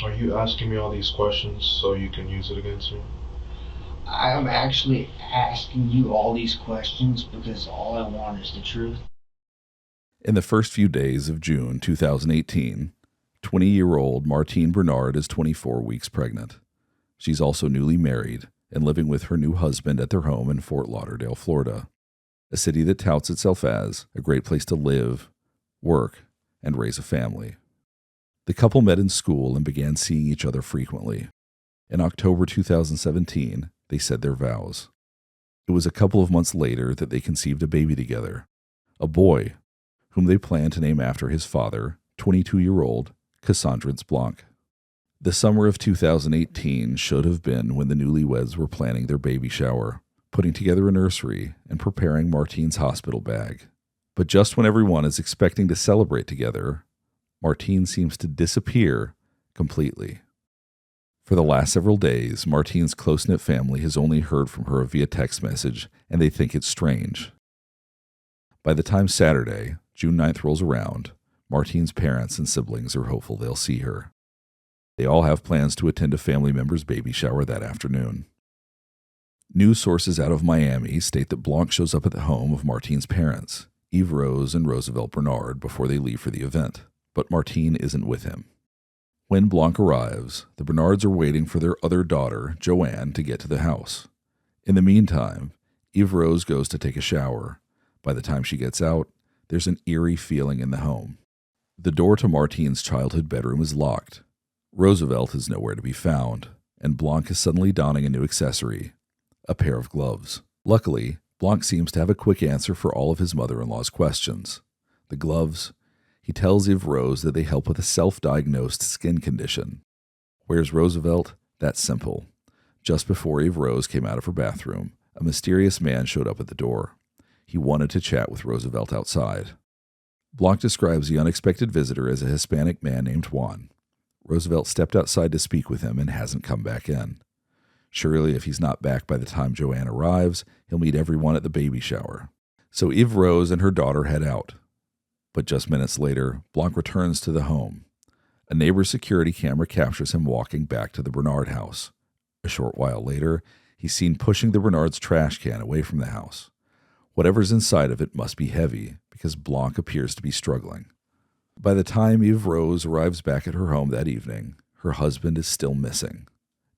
Are you asking me all these questions so you can use it against me? I'm actually asking you all these questions because all I want is the truth. In the first few days of June 2018, 20-year-old Martine Bernard is 24 weeks pregnant. She's also newly married and living with her new husband at their home in Fort Lauderdale, Florida, a city that touts itself as a great place to live, work, and raise a family. The couple met in school and began seeing each other frequently. In October 2017, they said their vows. It was a couple of months later that they conceived a baby together, a boy, whom they planned to name after his father, 22-year-old Cassandritz Blanc. The summer of 2018 should have been when the newlyweds were planning their baby shower, putting together a nursery, and preparing Martine's hospital bag. But just when everyone is expecting to celebrate together, Martine seems to disappear completely. For the last several days, Martine's close-knit family has only heard from her via text message, and they think it's strange. By the time Saturday, June 9th rolls around, Martine's parents and siblings are hopeful they'll see her. They all have plans to attend a family member's baby shower that afternoon. News sources out of Miami state that Blanc shows up at the home of Martine's parents, Eve Rose and Roosevelt Bernard, before they leave for the event, but Martine isn't with him. When Blanc arrives, the Bernards are waiting for their other daughter, Joanne, to get to the house. In the meantime, Eve Rose goes to take a shower. By the time she gets out, there's an eerie feeling in the home. The door to Martine's childhood bedroom is locked. Roosevelt is nowhere to be found, and Blanc is suddenly donning a new accessory, a pair of gloves. Luckily, Blanc seems to have a quick answer for all of his mother-in-law's questions. The gloves, he tells Eve Rose that they help with a self-diagnosed skin condition. Where's Roosevelt? That's simple. Just before Eve Rose came out of her bathroom, a mysterious man showed up at the door. He wanted to chat with Roosevelt outside. Blanc describes the unexpected visitor as a Hispanic man named Juan. Roosevelt stepped outside to speak with him and hasn't come back in. Surely, if he's not back by the time Joanne arrives, he'll meet everyone at the baby shower. So Eve Rose and her daughter head out. But just minutes later, Blanc returns to the home. A neighbor's security camera captures him walking back to the Bernard house. A short while later, he's seen pushing the Bernard's trash can away from the house. Whatever's inside of it must be heavy, because Blanc appears to be struggling. By the time Eve Rose arrives back at her home that evening, her husband is still missing.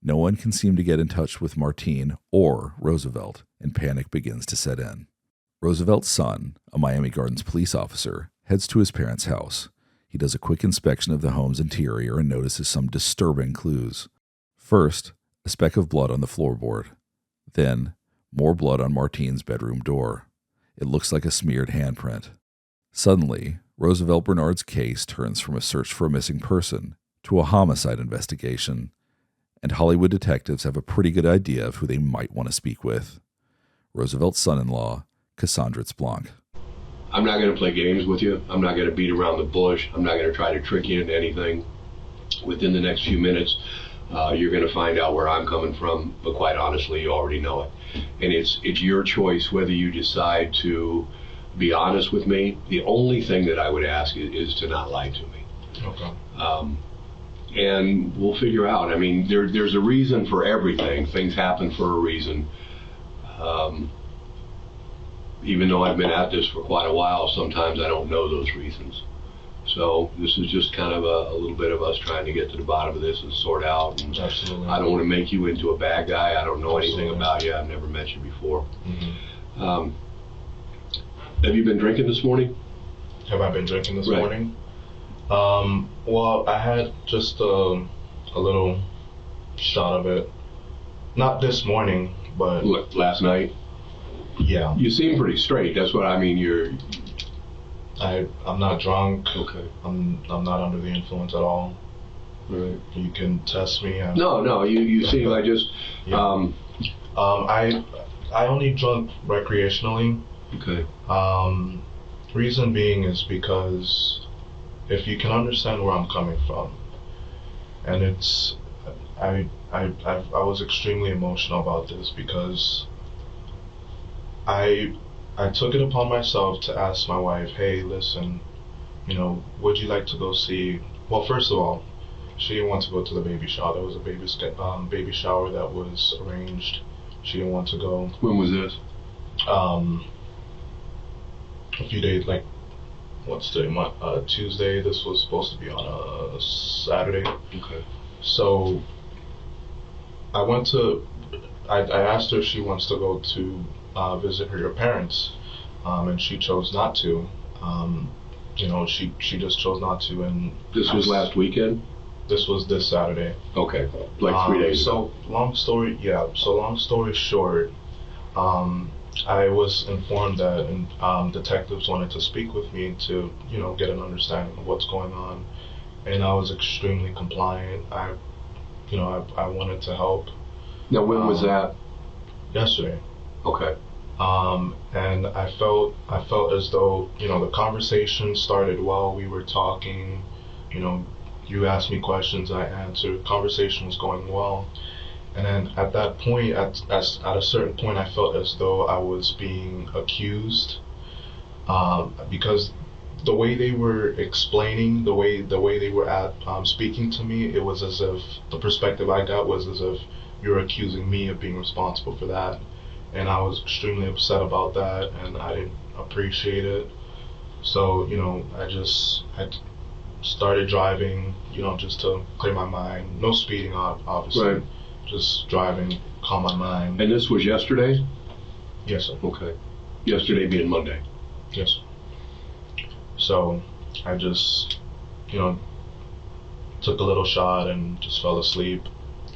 No one can seem to get in touch with Martine or Roosevelt, and panic begins to set in. Roosevelt's son, a Miami Gardens police officer, heads to his parents' house. He does a quick inspection of the home's interior and notices some disturbing clues. First, a speck of blood on the floorboard. Then, more blood on Martine's bedroom door. It looks like a smeared handprint. Suddenly, Roosevelt Bernard's case turns from a search for a missing person to a homicide investigation, and Hollywood detectives have a pretty good idea of who they might want to speak with. Roosevelt's son-in-law, Cassandritz Blanc. I'm not going to play games with you. I'm not going to beat around the bush. I'm not going to try to trick you into anything. Within the next few minutes, you're going to find out where I'm coming from, but quite honestly, you already know it. And it's your choice whether you decide to be honest with me. The only thing that I would ask is to not lie to me. Okay. And we'll figure out. I mean, there's a reason for everything. Things happen for a reason. Even though I've been at this for quite a while, sometimes I don't know those reasons. So this is just kind of a little bit of us trying to get to the bottom of this and sort out. And Absolutely. I don't want to make you into a bad guy. I don't know anything Absolutely. about you. I've never met you before. Mm-hmm. Have you been drinking this morning? Have I been drinking this Right. morning? Well, I had just a little shot of it. Not this morning, but Look, last night? yeah. You seem pretty straight. That's what I mean. I'm not drunk. Okay. I'm not under the influence at all. Right. You can test me. No, you seem like just, Yeah. I only drunk recreationally. okay. Reason being is because if you can understand where I'm coming from, and it's, I was extremely emotional about this because I took it upon myself to ask my wife, hey, listen, would you like to go see, well, first of all, She didn't want to go to the baby shower. There was a baby shower that was arranged. She didn't want to go. When was this? A few days, like, what's today? Tuesday. This was supposed to be on a Saturday. Okay. So I asked her if she wants to go to visit her parents, and she chose not to. She just chose not to. And this was last weekend? This was this Saturday. Okay, like 3 days ago. So long story short, I was informed that detectives wanted to speak with me to, get an understanding of what's going on, and I was extremely compliant. I wanted to help. Now, when was that? Yesterday. Okay. And I felt as though, the conversation started well. We were talking, you asked me questions, I answered. Conversation was going well. And then at that point, at a certain point, I felt as though I was being accused, because the way they were explaining, the way they were speaking to me, it was as if the perspective I got was as if you're accusing me of being responsible for that. And I was extremely upset about that, and I didn't appreciate it. So, I started driving, just to clear my mind. No speeding, obviously. Right. Just driving, calm my mind. And this was yesterday? Yes, sir. Okay. Yesterday being Monday. Yes. So I just, took a little shot and just fell asleep.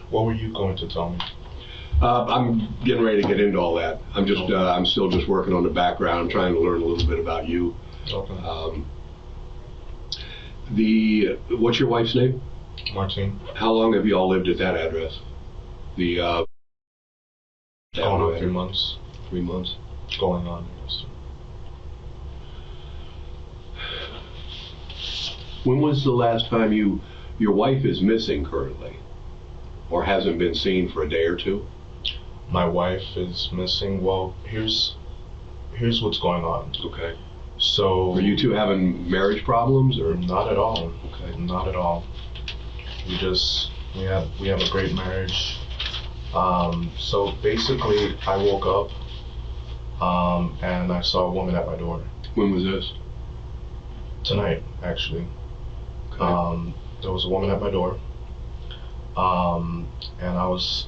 What were you going to tell me? I'm getting ready to get into all that. I'm still just working on the background, trying to learn a little bit about you. Okay. What's your wife's name? Martine. How long have you all lived at that address? Going on 3 months. 3 months. Going on, yes. When was the last time your wife is missing currently, or hasn't been seen for a day or two? My wife is missing. Well, here's what's going on. Okay. So. Are you two having marriage problems, or? Not at all. Okay. Not at all. We have a great marriage. So basically, I woke up, and I saw a woman at my door. When was this? Tonight, actually. Okay. There was a woman at my door, and I was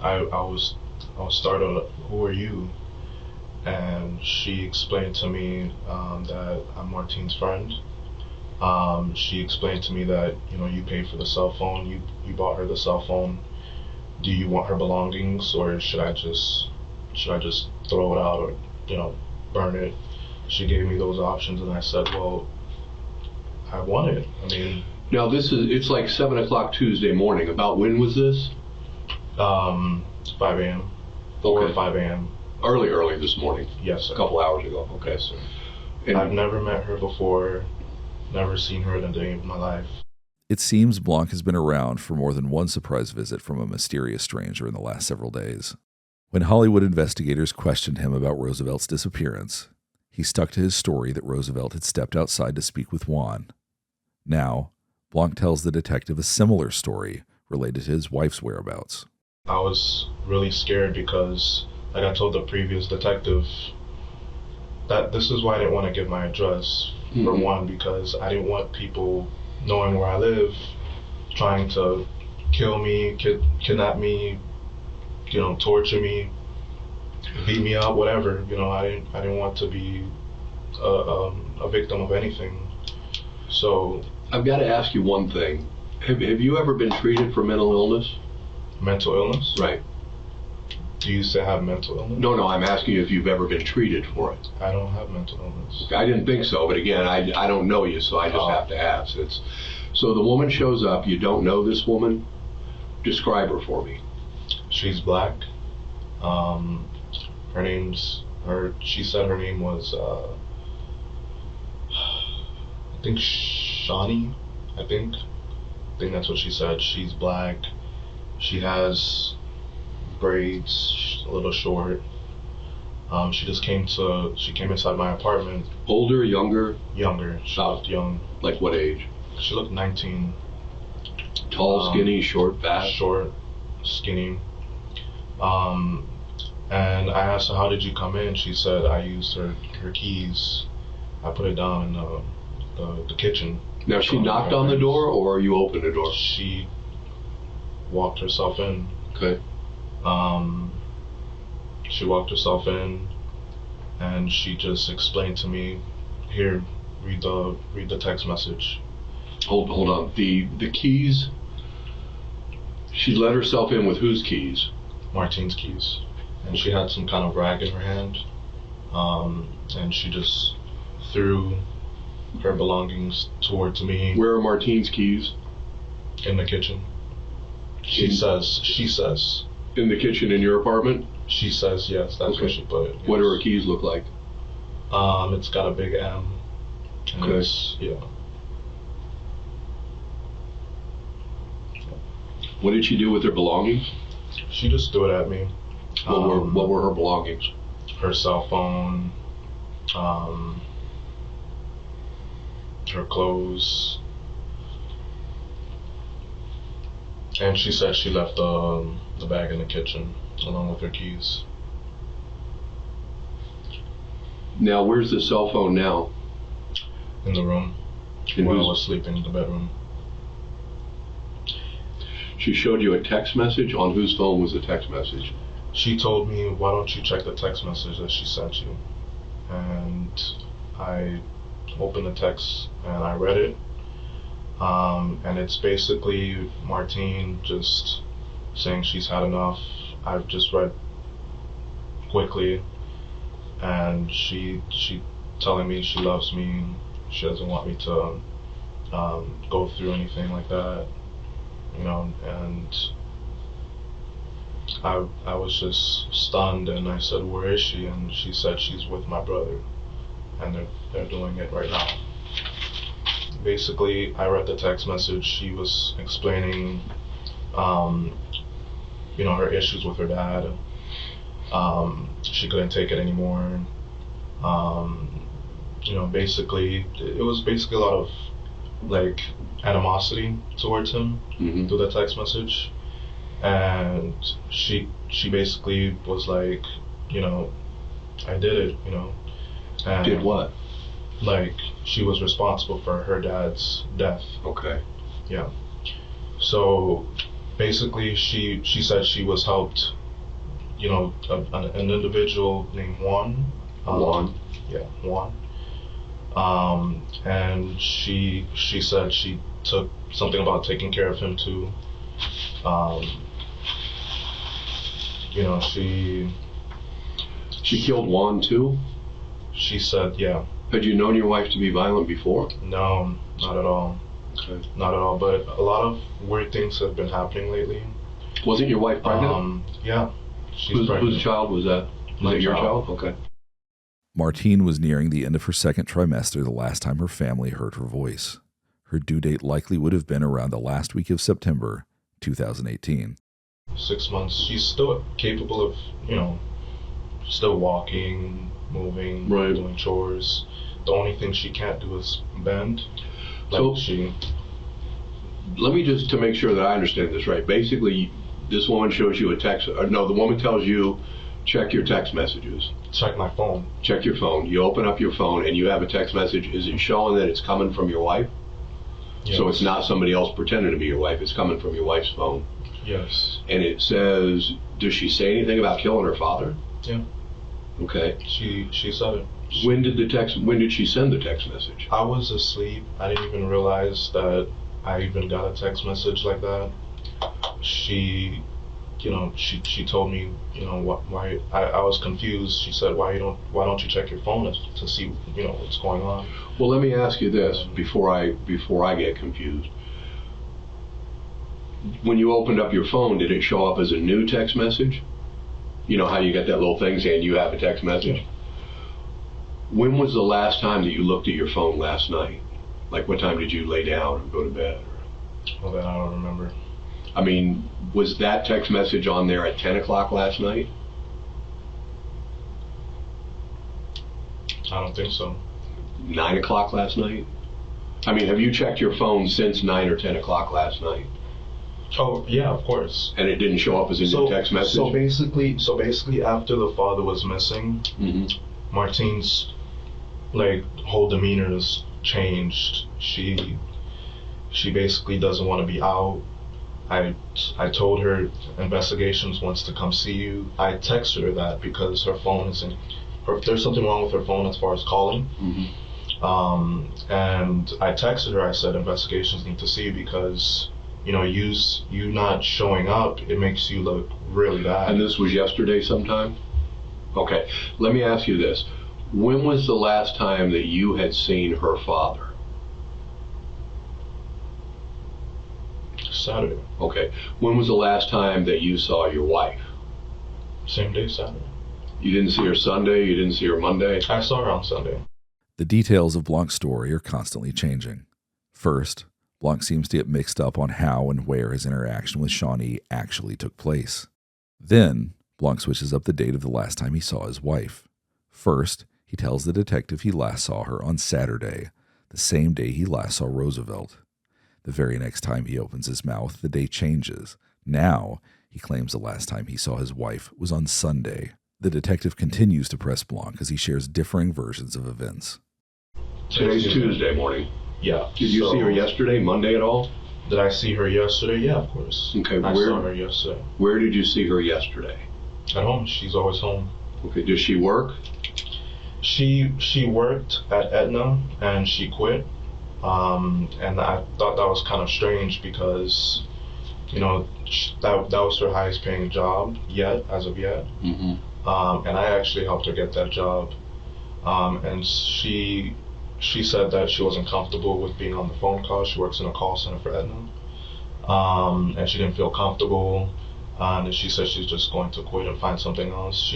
startled. Who are you? And she explained to me that I'm Martine's friend. She explained to me that you paid for the cell phone. You bought her the cell phone. Do you want her belongings, or should I just throw it out, or burn it? She gave me those options, and I said, well, I want it. I mean. Now it's like 7 o'clock Tuesday morning. About when was this? 5 a.m. Okay. Or 5 a.m. Early this morning. Yes, sir. A couple hours ago. Okay. Yes, sir. And I've never met her before. Never seen her in a day of my life. It seems Blanc has been around for more than one surprise visit from a mysterious stranger in the last several days. When Hollywood investigators questioned him about Roosevelt's disappearance, he stuck to his story that Roosevelt had stepped outside to speak with Juan. Now, Blanc tells the detective a similar story related to his wife's whereabouts. I was really scared because, like I told the previous detective, that this is why I didn't want to give my address, for one, because I didn't want people knowing where I live, trying to kill me, kidnap me, torture me, beat me up, whatever. I didn't want to be a victim of anything. So I've got to ask you one thing. Have you ever been treated for mental illness? Mental illness? Right. Do you say I have mental illness? No, I'm asking you if you've ever been treated for it. I don't have mental illness. I didn't think so, but again, I don't know you, so I just have to ask. So the woman shows up, you don't know this woman? Describe her for me. She's black. She said her name was, I think Shawnee, I think that's what she said. She's black. She has braids, a little short. She came inside my apartment. Older, younger? Younger. She looked young. Like what age? She looked 19. Tall, skinny, short, fat? Short, skinny. And I asked her, how did you come in? She said, I used her keys. I put it down in the kitchen. Now, she knocked on the door, or you opened the door? She walked herself in. Okay. She walked herself in, and she just explained to me, here, read the text message. Hold on. The keys, she let herself in with whose keys? Martine's keys. And she had some kind of rag in her hand, and she just threw her belongings towards me. Where are Martine's keys? In the kitchen. She says. In the kitchen in your apartment? She says yes, that's Okay. where she put it. Yes. What do her keys look like? It's got a big M. Okay. Yeah. What did she do with her belongings? She just threw it at me. What were her belongings? Her cell phone, her clothes, and she said she left the bag in the kitchen along with her keys. Now, where's the cell phone now? In the room In where I whose- was sleeping, in the bedroom. She showed you a text message. On whose phone was the text message? She told me, why don't you check the text message that she sent you? And I opened the text and I read it. And it's basically Martine just saying she's had enough. I've just read quickly, and she telling me she loves me. She doesn't want me to go through anything like that, you know. And I was just stunned, and I said, where is she? And she said she's with my brother, and they're doing it right now. Basically, I read the text message. She was explaining, you know, her issues with her dad. She couldn't take it anymore. You know, basically, it was basically a lot of like animosity towards him Mm-hmm. through the text message. And she basically was like, you know, I did it, you know. And Did what? like she was responsible for her dad's death. Okay. Yeah. So basically, she said she was helped. You know, an individual named Juan. Juan. Yeah, Juan. And she said she took something about taking care of him too. You know, she killed Juan too? she said, yeah. Had you known your wife to be violent before? No, not at all. Okay. Not at all. But a lot of weird things have been happening lately. Wasn't your wife pregnant? Yeah. She's pregnant. Whose child was that? Was My it your child. child? Okay. Martine was nearing the end of her second trimester the last time her family heard her voice. Her due date likely would have been around the last week of September 2018. 6 months. She's still capable of, you know, still walking, moving, Right. doing chores. The only thing she can't do is bend. So- She Let me just, to make sure that I understand this right, basically, this woman shows you a text, no, the woman tells you, check your text messages. checked my phone. Check your phone. You open up your phone and you have a text message. Is it showing that it's coming from your wife? Yes. So it's not somebody else pretending to be your wife. It's coming from your wife's phone. Yes. And it says, does she say anything about killing her father? Yeah. Okay. She said it. When did she send the text message? I was asleep. I didn't even realize that I even got a text message like that. She, you know, she told me, you know, why I was confused. She said, why don't you check your phone to see, you know, what's going on? Well, let me ask you this before I get confused. When you opened up your phone, did it show up as a new text message? You know how you get that little thing saying you have a text message? Yeah. When was the last time that you looked at your phone last night? Like, what time did you lay down or go to bed? Well, then I don't remember. I mean, was that text message on there at 10 o'clock last night? I don't think so. 9 o'clock last night? I mean, have you checked your phone since 9 or 10 o'clock last night? Oh yeah, of course. And it didn't show up as a new text message? So basically after the father was missing, Martine's like whole demeanor has changed. She basically doesn't want to be out. I told her Investigations wants to come see you. I texted her that because her phone isn't. There's something wrong with her phone as far as calling. And I texted her. I said Investigations need to see you because you not showing up, it makes you look really bad. And this was yesterday sometime? Okay. Let me ask you this. When was the last time that you had seen her father? Saturday. Okay. When was the last time that you saw your wife? Same day, Saturday. You didn't see her Sunday? You didn't see her Monday? I saw her on Sunday. The details of Blanc's story are constantly changing. First, Blanc seems to get mixed up on how and where his interaction with Shawnee actually took place. Then, Blanc switches up the date of the last time he saw his wife. First, he tells the detective he last saw her on Saturday, the same day he last saw Roosevelt. The very next time he opens his mouth, the day changes. Now, he claims the last time he saw his wife was on Sunday. The detective continues to press Blanc as he shares differing versions of events. Today's Tuesday morning. Yeah. Did you see her yesterday, Monday at all? Did I see her yesterday? Yeah, of course. Okay, I saw her yesterday. Where did you see her yesterday? At home. She's always home. Okay, does she work? She worked at Aetna and she quit. And I thought that was kind of strange because, that was her highest paying job as of yet. And I actually helped her get that job. And she said that she wasn't comfortable with being on the phone call. She works in a call center for Aetna. And she didn't feel comfortable. And she said she's just going to quit and find something else.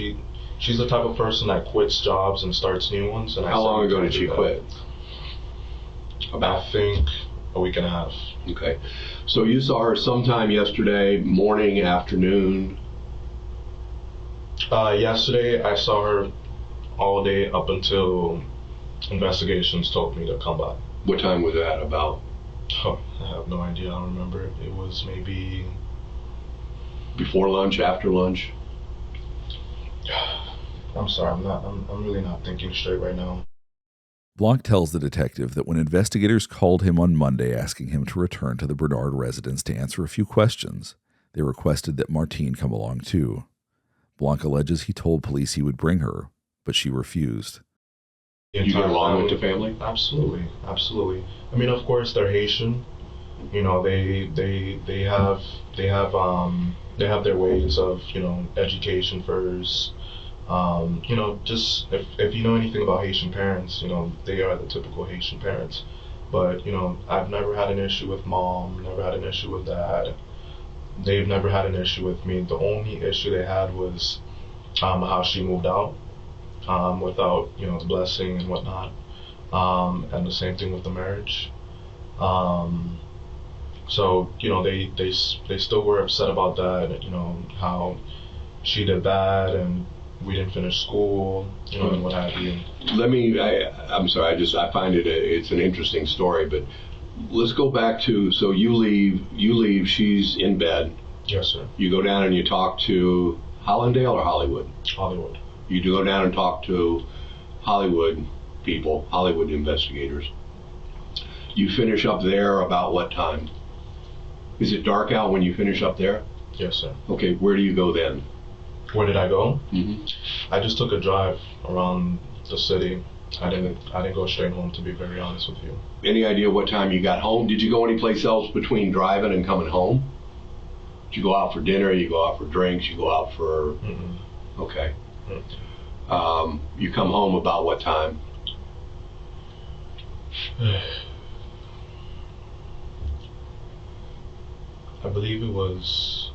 She's the type of person that quits jobs and starts new ones. And how long ago did she quit? I think a week and a half. Okay. So you saw her sometime yesterday, morning, afternoon? Yesterday I saw her all day up until Investigations told me to come by. What time was that about? Oh, I have no idea. I don't remember. It was maybe before lunch, after lunch? I'm sorry. I'm really not thinking straight right now. Blanc tells the detective that when investigators called him on Monday asking him to return to the Bernard residence to answer a few questions, they requested that Martine come along too. Blanc alleges he told police he would bring her, but she refused. You get along with the family? Absolutely. I mean, of course, they're Haitian. They have their ways of education first. Just if you know anything about Haitian parents, they are the typical Haitian parents. But I've never had an issue with mom. Never had an issue with dad. They've never had an issue with me. The only issue they had was how she moved out. Without the blessing and whatnot, and the same thing with the marriage. So they still were upset about that. How she did that and we didn't finish school, and what have you. I'm sorry. I find it's an interesting story, but let's go back to, so you leave. She's in bed. Yes, sir. You go down and you talk to Hollandale or Hollywood? Hollywood. You do go down and talk to Hollywood people, Hollywood investigators. You finish up there about what time? Is it dark out when you finish up there? Yes, sir. Okay, where do you go then? Where did I go? I just took a drive around the city. I didn't go straight home, to be very honest with you. Any idea what time you got home? Did you go anyplace else between driving and coming home? Did you go out for dinner? You go out for drinks? You go out for... Okay. You come home about what time? I believe it was...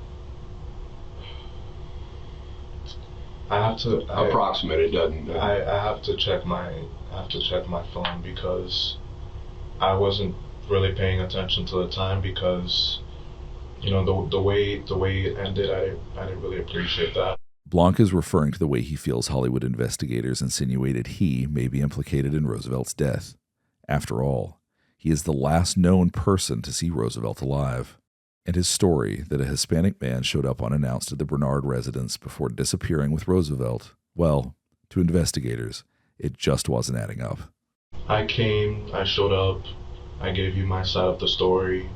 I have to... Approximate, it doesn't... I have to check my phone because I wasn't really paying attention to the time because, the way it ended, I didn't really appreciate that. Blanc is referring to the way he feels Hollywood investigators insinuated he may be implicated in Roosevelt's death. After all, he is the last known person to see Roosevelt alive. and his story that a Hispanic man showed up unannounced at the Bernard residence before disappearing with Roosevelt, well, to investigators, it just wasn't adding up. I showed up, I gave you my side of the story,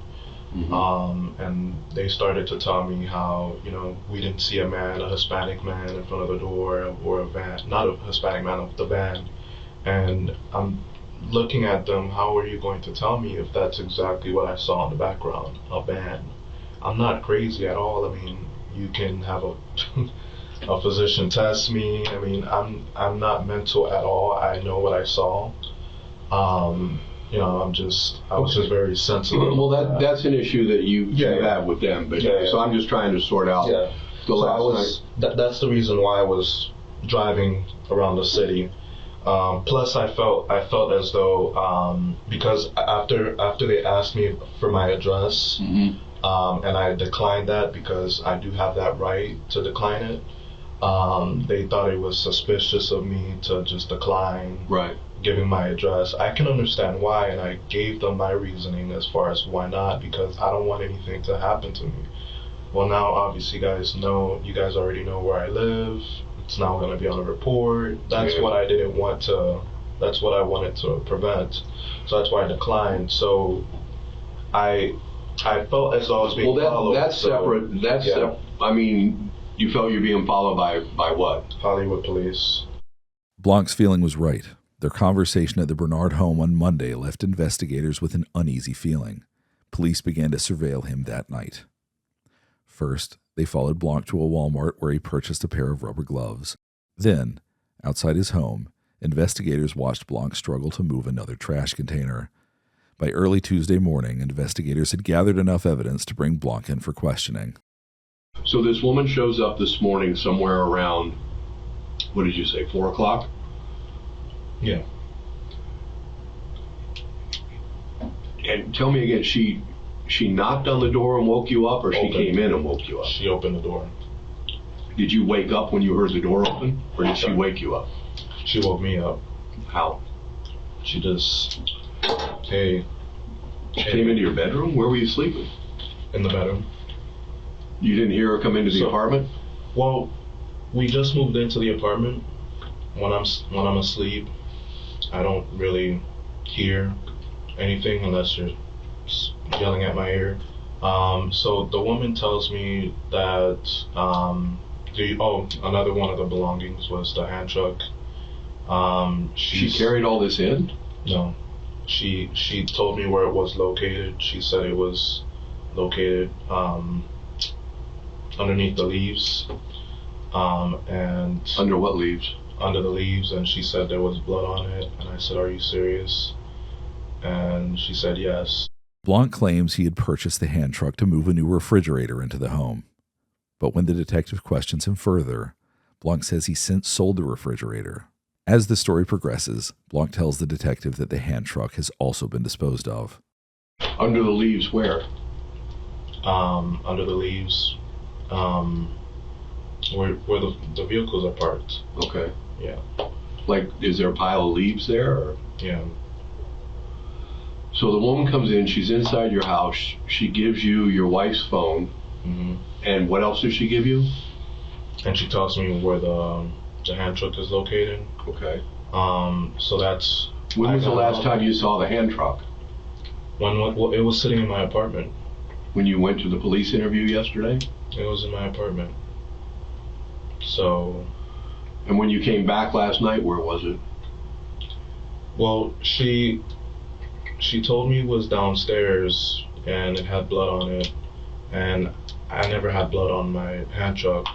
and they started to tell me how, we didn't see a Hispanic man in front of the door, or a van, not a Hispanic man, the van. And I'm looking at them, how are you going to tell me if that's exactly what I saw in the background, a van? I'm not crazy at all. I mean, you can have a physician test me. I mean, I'm not mental at all. I know what I saw. I was just very sensitive. Well, that's an issue that you have with them. But so I'm just trying to sort out That's the reason why I was driving around the city. Plus, I felt as though because after they asked me for my address, and I declined that because I do have that right to decline it. They thought it was suspicious of me to just decline giving my address. I can understand why, and I gave them my reasoning as far as why not, because I don't want anything to happen to me. Well, now obviously you guys already know where I live. It's now going to be on a report. That's what I didn't want to, that's what I wanted to prevent. So that's why I declined. So I felt as though I was being followed. That's separate. That's I mean, you felt you're being followed by what? Hollywood police. Blanc's feeling was right. Their conversation at the Bernard home on Monday left investigators with an uneasy feeling. Police began to surveil him that night. First, they followed Blanc to a Walmart where he purchased a pair of rubber gloves. Then, outside his home, investigators watched Blanc struggle to move another trash container. By early Tuesday morning, investigators had gathered enough evidence to bring Blanc in for questioning. So this woman shows up this morning somewhere around, what did you say, 4 o'clock? Yeah. And tell me again, she knocked on the door and woke you up, or she came in and woke you up? She opened the door. Did you wake up when you heard the door open, or did she wake you up? She woke me up. How? She just, hey. She came into your bedroom? Where were you sleeping? In the bedroom. You didn't hear her come into the apartment? Well, we just moved into the apartment. When I'm asleep, I don't really hear anything unless you're yelling at my ear. So the woman tells me that another one of the belongings was the hand truck. She carried all this in? No. She told me where it was located. She said it was located underneath the leaves. And under what leaves? Under the leaves, and she said there was blood on it. And I said, "Are you serious?" And she said yes. Blanc claims he had purchased the hand truck to move a new refrigerator into the home. But when the detective questions him further, Blanc says he since sold the refrigerator. As the story progresses, Blanc tells the detective that the hand truck has also been disposed of. Under the leaves where? Under the leaves, where the vehicles are parked. Okay. Yeah. Like, is there a pile of leaves there? Or? Yeah. So the woman comes in, she's inside your house, she gives you your wife's phone, and what else does she give you? And she tells me where the hand truck is located. Okay. So that's... When was the last time you saw the hand truck? Well, it was sitting in my apartment. When you went to the police interview yesterday? It was in my apartment. So... And when you came back last night, where was it? Well, she told me it was downstairs and it had blood on it, and I never had blood on my hand truck,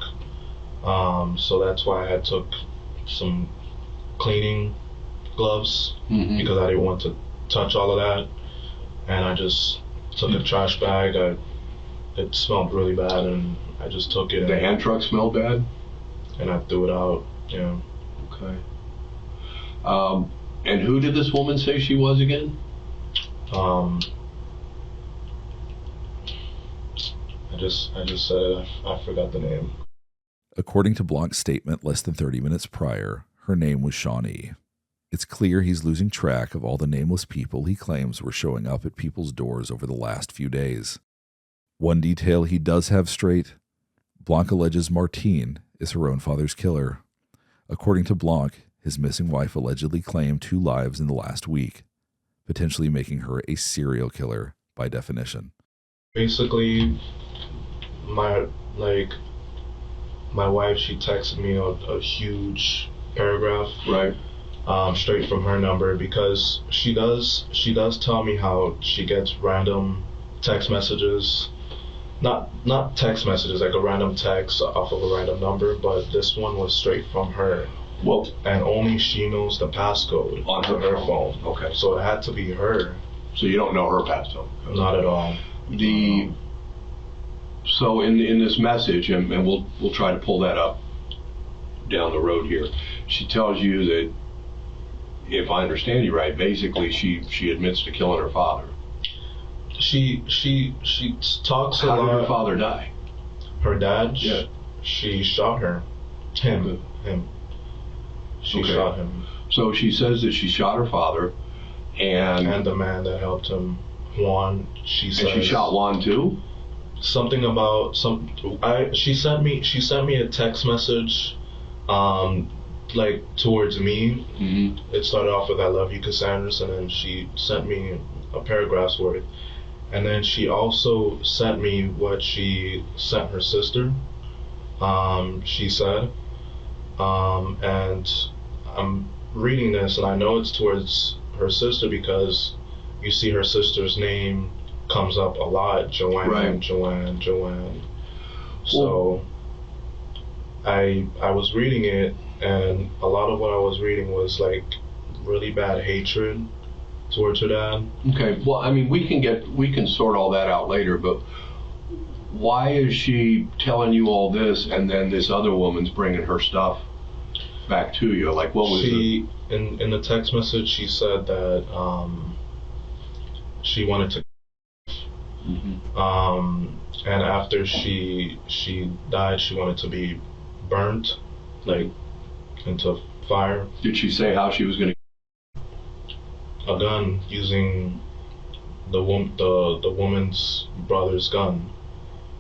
so that's why I took some cleaning gloves because I didn't want to touch all of that, and I just took a trash bag. It smelled really bad, and I just took it. The hand truck smelled bad? And I threw it out. Yeah. Okay. And who did this woman say she was again? I just said it. I forgot the name. According to Blanc's statement less than 30 minutes prior, her name was Shawnee. It's clear he's losing track of all the nameless people he claims were showing up at people's doors over the last few days. One detail he does have straight: Blanc alleges Martine is her own father's killer. According to Blanc, his missing wife allegedly claimed 2 lives in the last week, potentially making her a serial killer by definition. Basically, my wife, she texted me a huge paragraph, Right. Straight from her number, because she does tell me how she gets random text messages, not text messages, like a random text off of a random number, but this one was straight from her. Well, And only she knows the passcode on to her phone. Okay. So it had to be her. So you don't know her passcode? Not at all. So in this message, and we'll try to pull that up down the road here, she tells you that, if I understand you right, basically she admits to killing her father. She talks a lot. How did her father die? Her dad? Yeah. She shot her. Him. She Okay. shot him. So she says that she shot her father, and the man that helped him, Juan. She shot Juan too. Something about she sent me a text message, like towards me. Mm-hmm. It started off with "I love you, Cassandritz," and then she sent me a paragraph's worth, and then she also sent me what she sent her sister. She said, and I'm reading this, and I know it's towards her sister because you see her sister's name comes up a lot, Joanne, Right. Joanne. So I was reading it, and a lot of what I was reading was like really bad hatred towards her dad. Okay. Well, I mean, we can sort all that out later, but why is she telling you all this, and then this other woman's bringing her stuff back to you? Like, what was she in the text message? She said that she wanted to. Mm-hmm. And after she died, she wanted to be burnt, like into fire. Did she say how she was going to? A gun, using the woman's brother's gun.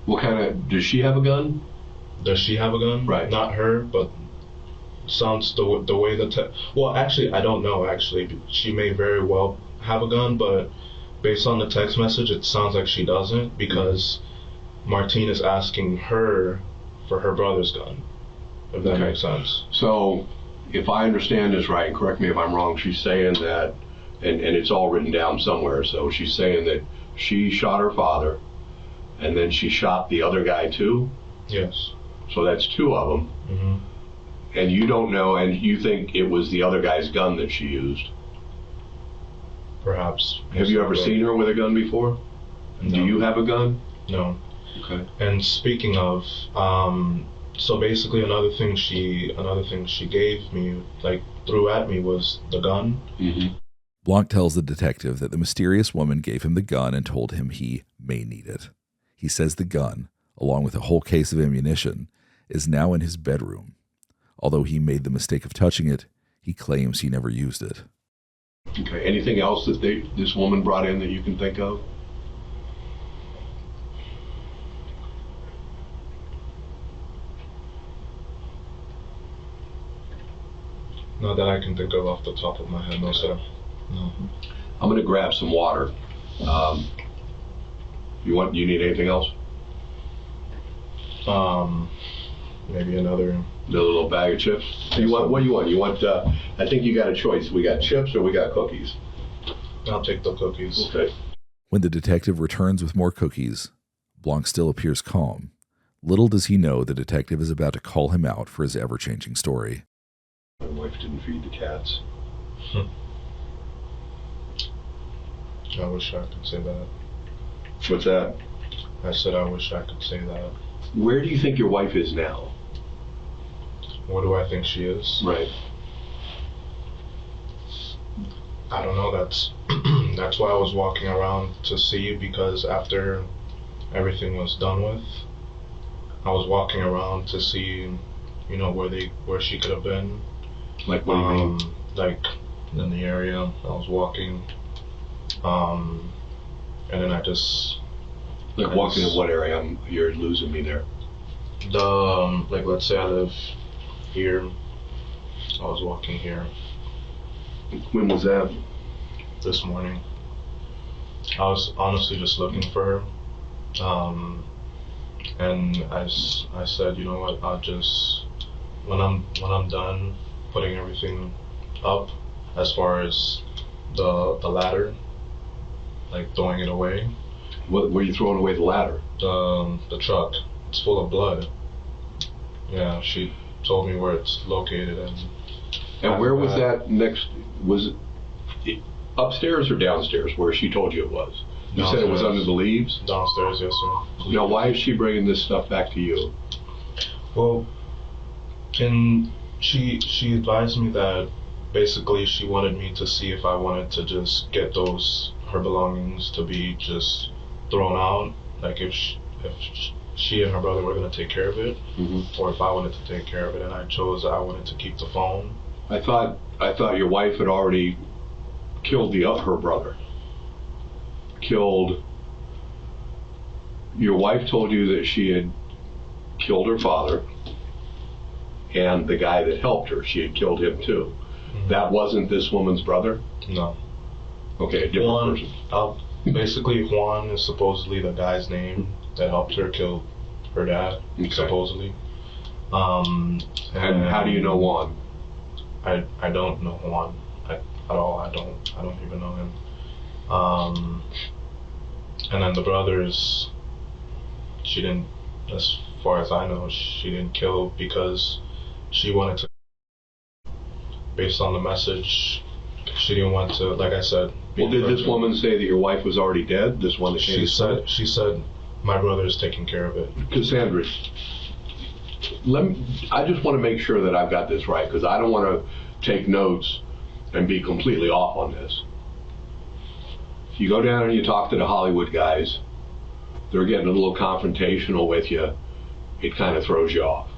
What kind of? Does she have a gun? Does she have a gun? Right. Not her, but sounds the way well, actually, I don't know. Actually, she may very well have a gun, but based on the text message, it sounds like she doesn't, because Martine is asking her for her brother's gun, if that makes sense. So, if I understand this right, and correct me if I'm wrong, she's saying that, and it's all written down somewhere, so she's saying that she shot her father, and then she shot the other guy too? Yes. So that's 2 of them. Mm-hmm. And you don't know, and you think it was the other guy's gun that she used? Perhaps. Have you ever seen her with a gun before? No. Do you have a gun? No. Okay. And speaking of, so basically another thing she gave me, like threw at me, was the gun. Mm-hmm. Blanc tells the detective that the mysterious woman gave him the gun and told him he may need it. He says the gun, along with a whole case of ammunition, is now in his bedroom. Although he made the mistake of touching it, he claims he never used it. Okay. Anything else that this woman brought in that you can think of? Not that I can think of off the top of my head, no sir. No. I'm going to grab some water. You need anything else? Maybe another. A little bag of chips. What do you want? You want? I think you got a choice. We got chips or we got cookies. I'll take the cookies. Okay. When the detective returns with more cookies, Blanc still appears calm. Little does he know the detective is about to call him out for his ever-changing story. My wife didn't feed the cats. I wish I could say that. What's that? I said I wish I could say that. Where do you think your wife is now? What do I think she is? Right. I don't know. That's that's why I was walking around to see, because after everything was done with, I was walking around to see, where she could have been. Like what do you mean? Like in the area. I was walking, and then I just Like walking in what area? You're losing me there. Like let's say I live here. I was walking here When was that? this morning. I was honestly just looking for her. And I said, you know what, I'll just, when I'm done putting everything up, as far as the ladder, like throwing it away. What were you throwing away the ladder? The truck. It's full of blood. Yeah, she told me where it's located, And where was that next? Was it upstairs or downstairs where she told you it was? You said it was under the leaves? Downstairs, yes, sir. Now, why is she bringing this stuff back to you? Well, and she advised me that basically she wanted me to see if I wanted to just get her belongings to be just thrown out, like if she and her brother were going to take care of it, or if I wanted to take care of it, and I chose I wanted to keep the phone. I thought your wife had already killed her brother. Your wife told you that she had killed her father, and the guy that helped her, she had killed him too. That wasn't this woman's brother? No. Okay, a different person. Basically, Juan is supposedly the guy's name that helped her kill her dad, supposedly. And how do you know Juan? I don't know Juan at all. I don't even know him. And then the brothers, she didn't, as far as I know, she didn't kill because she wanted to, based on the message, she didn't want to, like I said. Well, did this woman say that your wife was already dead? This one that she said my brother is taking care of it. Cassandritz, I just want to make sure that I've got this right, because I don't want to take notes and be completely off on this. If you go down and you talk to the Hollywood guys, they're getting a little confrontational with you, it kind of throws you off.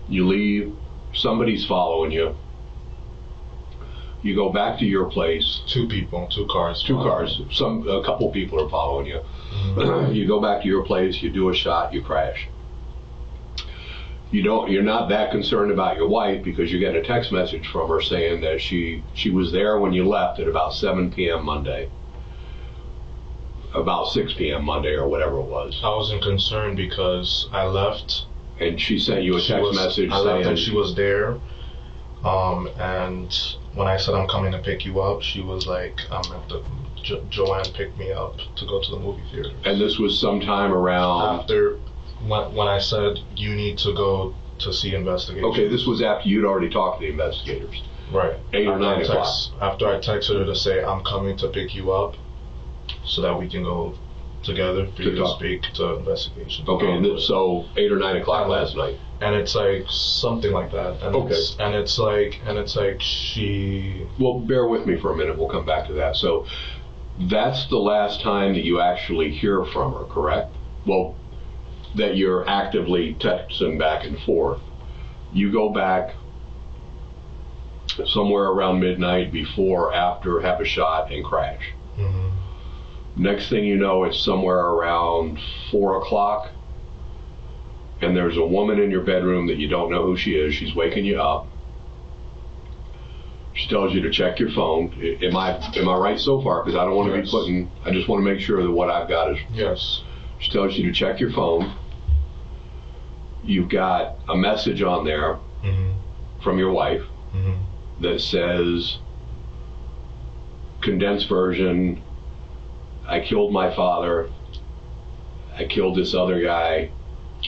You leave, somebody's following you. You go back to your place. Two cars. A couple people are following you. You go back to your place, you do a shot, you crash. You're not that concerned about your wife because you get a text message from her saying that she was there when you left at about 7 p.m. Monday. About 6 p.m. Monday or whatever it was. I wasn't concerned because I left. And she sent you a text message I saying... left and she was there. And when I said I'm coming to pick you up, she was like, I'm at the... Joanne picked me up to go to the movie theater. And this was sometime around... After... When I said, you need to go to see Investigation. Okay, this was after you'd already talked to the investigators. Right. 8 or 9 o'clock. After I texted her to say, I'm coming to pick you up so that we can go together for you to speak to Investigation. Okay, and so 8 or 9 o'clock last night. And it's like something like that. And okay. It's like she... Well, bear with me for a minute. We'll come back to that. So that's the last time that you actually hear from her, correct? Well, that you're actively texting back and forth. You go back somewhere around midnight, before, after, have a shot, and crash. Next thing you know, it's somewhere around 4 o'clock, and there's a woman in your bedroom that you don't know who she is. She's waking you up. She tells you to check your phone. Am I right so far? Because I don't want to be putting... I just want to make sure that what I've got is... Yes. She tells you to check your phone. You've got a message on there from your wife that says, condensed version, I killed my father, I killed this other guy.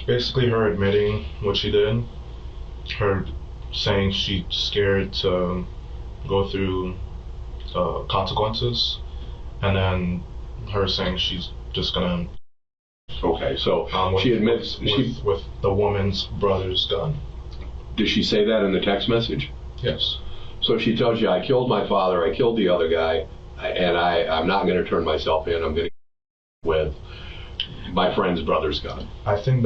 Basically her admitting what she did, her saying she's scared to go through consequences, and then her saying she's just gonna... Okay, so she admits with the woman's brother's gun. Did she say that in the text message? Yes. So she tells you, I killed my father, I killed the other guy, and I'm not going to turn myself in. I'm going to with my friend's brother's gun. I think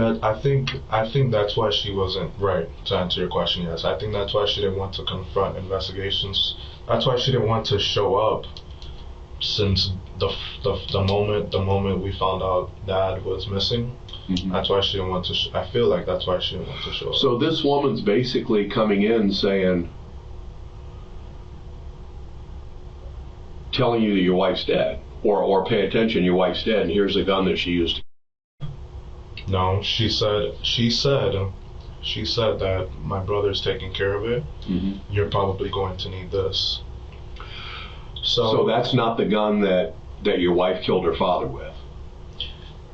that's why she wasn't right. To answer your question, yes. I think that's why she didn't want to confront Investigations. That's why she didn't want to show up since the moment we found out Dad was missing, that's why she didn't want to. I feel like that's why she didn't want to show up. So this woman's basically coming in saying, telling you that your wife's dead, or pay attention, your wife's dead, and here's a gun that she used. No, she said that my brother's taking care of it. You're probably going to need this. So that's not the gun that your wife killed her father with?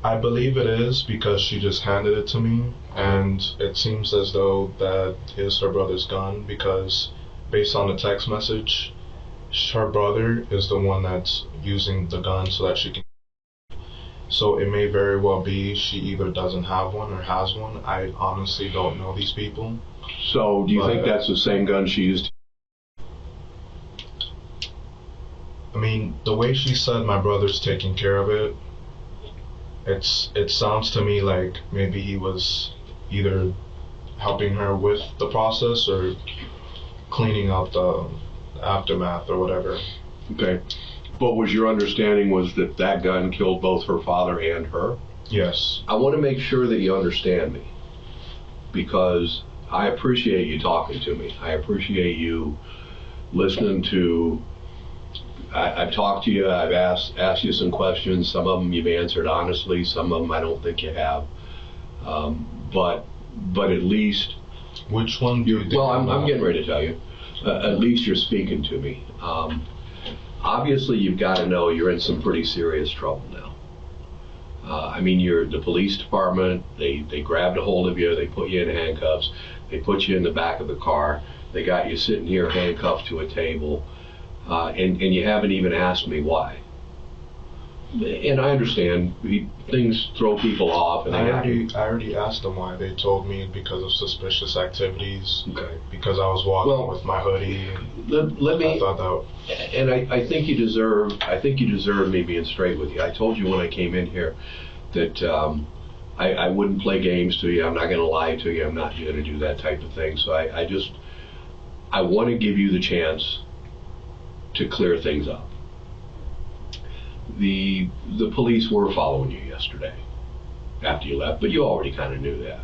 I believe it is, because she just handed it to me, and it seems as though that is her brother's gun, because based on the text message, her brother is the one that's using the gun so that she can. So it may very well be she either doesn't have one or has one. I honestly don't know these people. So do you think that's the same gun she used? I mean, the way she said my brother's taking care of it, it sounds to me like maybe he was either helping her with the process or cleaning out the aftermath or whatever. Okay. But was your understanding was that that gun killed both her father and her? Yes. I want to make sure that you understand me, because I appreciate you talking to me. I appreciate you listening to. I've talked to you. I've asked you some questions. Some of them you've answered honestly. Some of them I don't think you have. But at least. Which one do you think? Well, I'm getting ready to tell you. At least you're speaking to me. Obviously, you've got to know you're in some pretty serious trouble now. I mean, you're the police department. They grabbed a hold of you. They put you in handcuffs. They put you in the back of the car. They got you sitting here handcuffed to a table. And you haven't even asked me why. And I understand things throw people off. And I already asked them why. They told me because of suspicious activities. Okay. Because I was walking with my hoodie. Let me. I thought that. And I think you deserve. I think you deserve me being straight with you. I told you when I came in here that I wouldn't play games to you. I'm not going to lie to you. I'm not going to do that type of thing. So I want to give you the chance to clear things up. The police were following you yesterday after you left, but you already kind of knew that.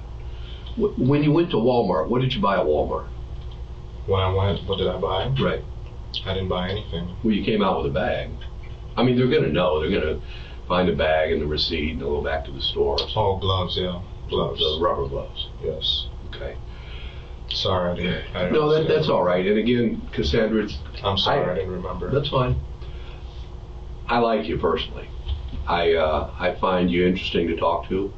When you went to Walmart, what did you buy at Walmart? When I went, what did I buy? Right. I didn't buy anything. Well, you came out with a bag. I mean, they're going to know. They're going to find the bag and the receipt, and they'll go back to the store. Oh, gloves, yeah. Gloves. The rubber gloves. Yes. Okay. Sorry, I didn't No, that's all right. And again, Cassandritz, I'm sorry, I didn't remember. That's fine. I like you personally. I find you interesting to talk to.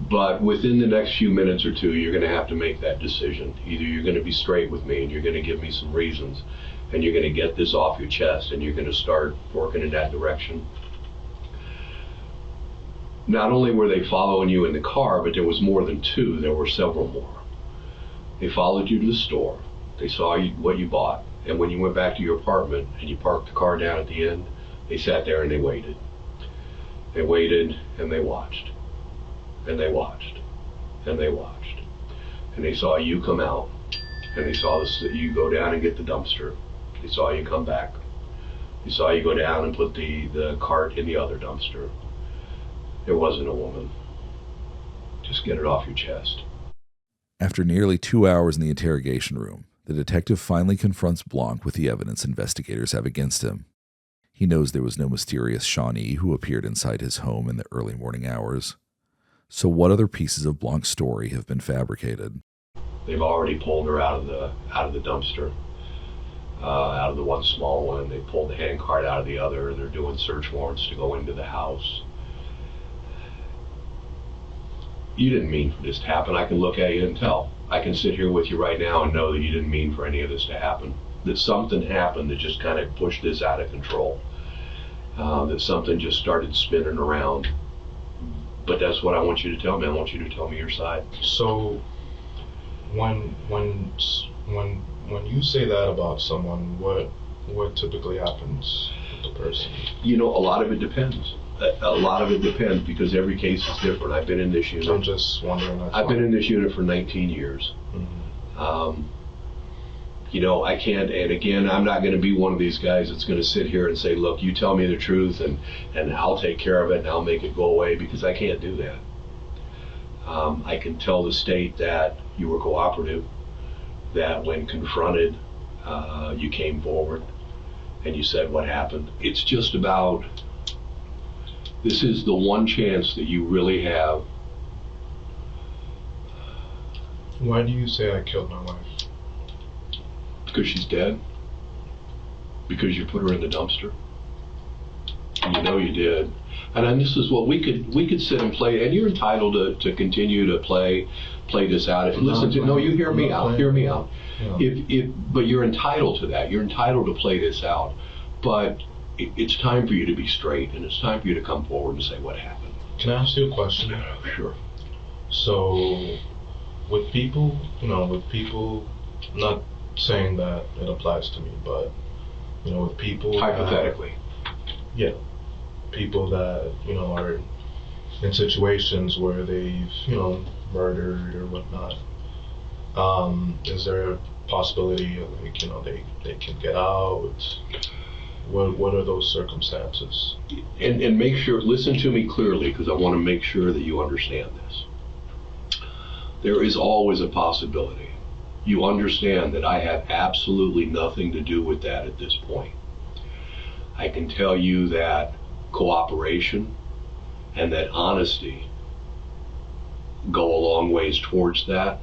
But within the next few minutes or two, you're going to have to make that decision. Either you're going to be straight with me and you're going to give me some reasons, and you're going to get this off your chest, and you're going to start working in that direction. Not only were they following you in the car, but there was more than two. There were several more. They followed you to the store. They saw what you bought. And when you went back to your apartment and you parked the car down at the end, they sat there and they waited. They waited and they watched. And they watched. And they watched. And they saw you come out. And they saw you go down and get the dumpster. They saw you come back. They saw you go down and put the cart in the other dumpster. There wasn't a woman. Just get it off your chest. After nearly 2 hours in the interrogation room, the detective finally confronts Blanc with the evidence investigators have against him. He knows there was no mysterious Shawnee who appeared inside his home in the early morning hours. So what other pieces of Blanc's story have been fabricated? They've already pulled her out of the dumpster, out of the one small one. They pulled the handcart out of the other. They're doing search warrants to go into the house. You didn't mean for this to happen. I can look at you and tell. I can sit here with you right now and know that you didn't mean for any of this to happen. That something happened that just kind of pushed this out of control. That something just started spinning around. But that's what I want you to tell me. I want you to tell me your side. So, when you say that about someone, what typically happens with the person? You know, a lot of it depends. A lot of it depends because every case is different. I've been in this unit. I'm just wondering. I've been in this unit for 19 years. Mm-hmm. You know, I can't, and again, I'm not going to be one of these guys that's going to sit here and say, look, you tell me the truth and I'll take care of it and I'll make it go away, because I can't do that. I can tell the state that you were cooperative, that when confronted, you came forward and you said what happened. It's just about, this is the one chance that you really have. Why do you say I killed my wife? Because she's dead? Because you put her in the dumpster? And you know you did. And then this is what we could sit and play, and you're entitled to continue to play this out. If you listen to, no, you hear me out. Hear me out. Yeah. But you're entitled to that. You're entitled to play this out. But it's time for you to be straight, and it's time for you to come forward and say what happened. Can I ask you a question? Sure. So, with people, not saying that it applies to me, but with people hypothetically, people that are in situations where they've murdered or whatnot, is there a possibility of they can get out? What are those circumstances? And make sure, listen to me clearly, because I want to make sure that you understand this. There is always a possibility. You understand that I have absolutely nothing to do with that at this point. I can tell you that cooperation and that honesty go a long ways towards that.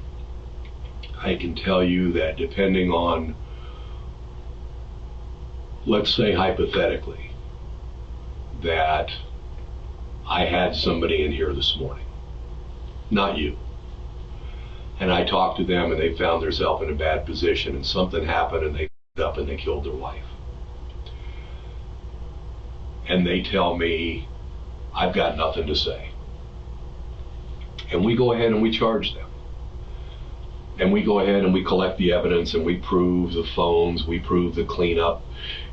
I can tell you that depending on, let's say hypothetically, that I had somebody in here this morning, not you, and I talked to them and they found themselves in a bad position and something happened and they up and they killed their wife. And they tell me, I've got nothing to say. And we go ahead and we charge them. And we go ahead and we collect the evidence and we prove the phones, we prove the cleanup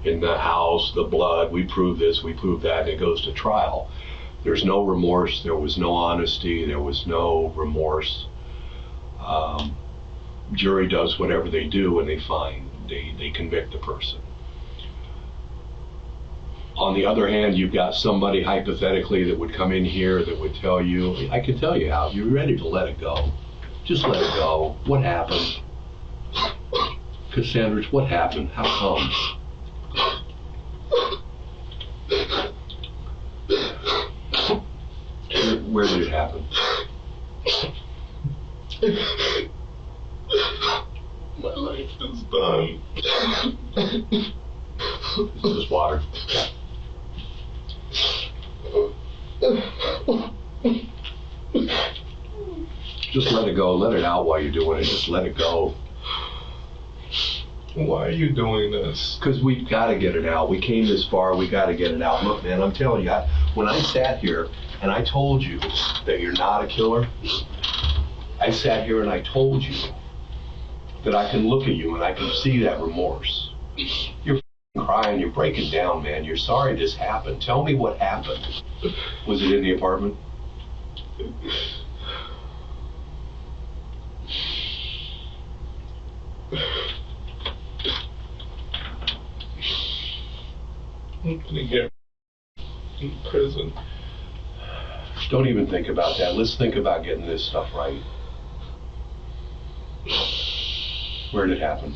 in the house, the blood, we prove this, we prove that, and it goes to trial. There's no remorse, there was no honesty, there was no remorse. Jury does whatever they do and they convict the person. On the other hand, you've got somebody hypothetically that would come in here that would tell you, I can tell you how, you're ready to let it go. Just let it go. What happened? Cassandritz, what happened? How come? Where did it happen? My life is done. It's just water. Just let it go. Let it out while you're doing it. Just let it go. Why are you doing this? Because we've got to get it out. We came this far. We got to get it out. Look, man, I'm telling you, when I sat here and I told you that you're not a killer, I sat here and I told you that I can look at you and I can see that remorse. You're crying. You're breaking down, man. You're sorry this happened. Tell me what happened. Was it in the apartment? I'm gonna get in prison. Don't even think about that. Let's think about getting this stuff right. Where did it happen?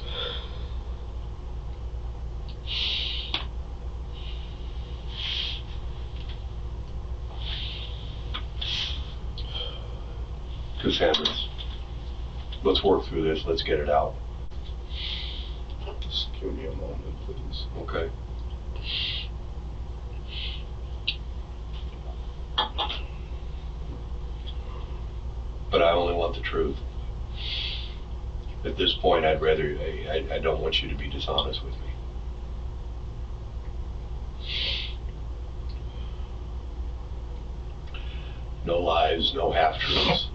Cassandritz, let's work through this. Let's get it out. Just give me a moment, please. Okay. But I only want the truth. At this point, I don't want you to be dishonest with me. No lies, no half-truths.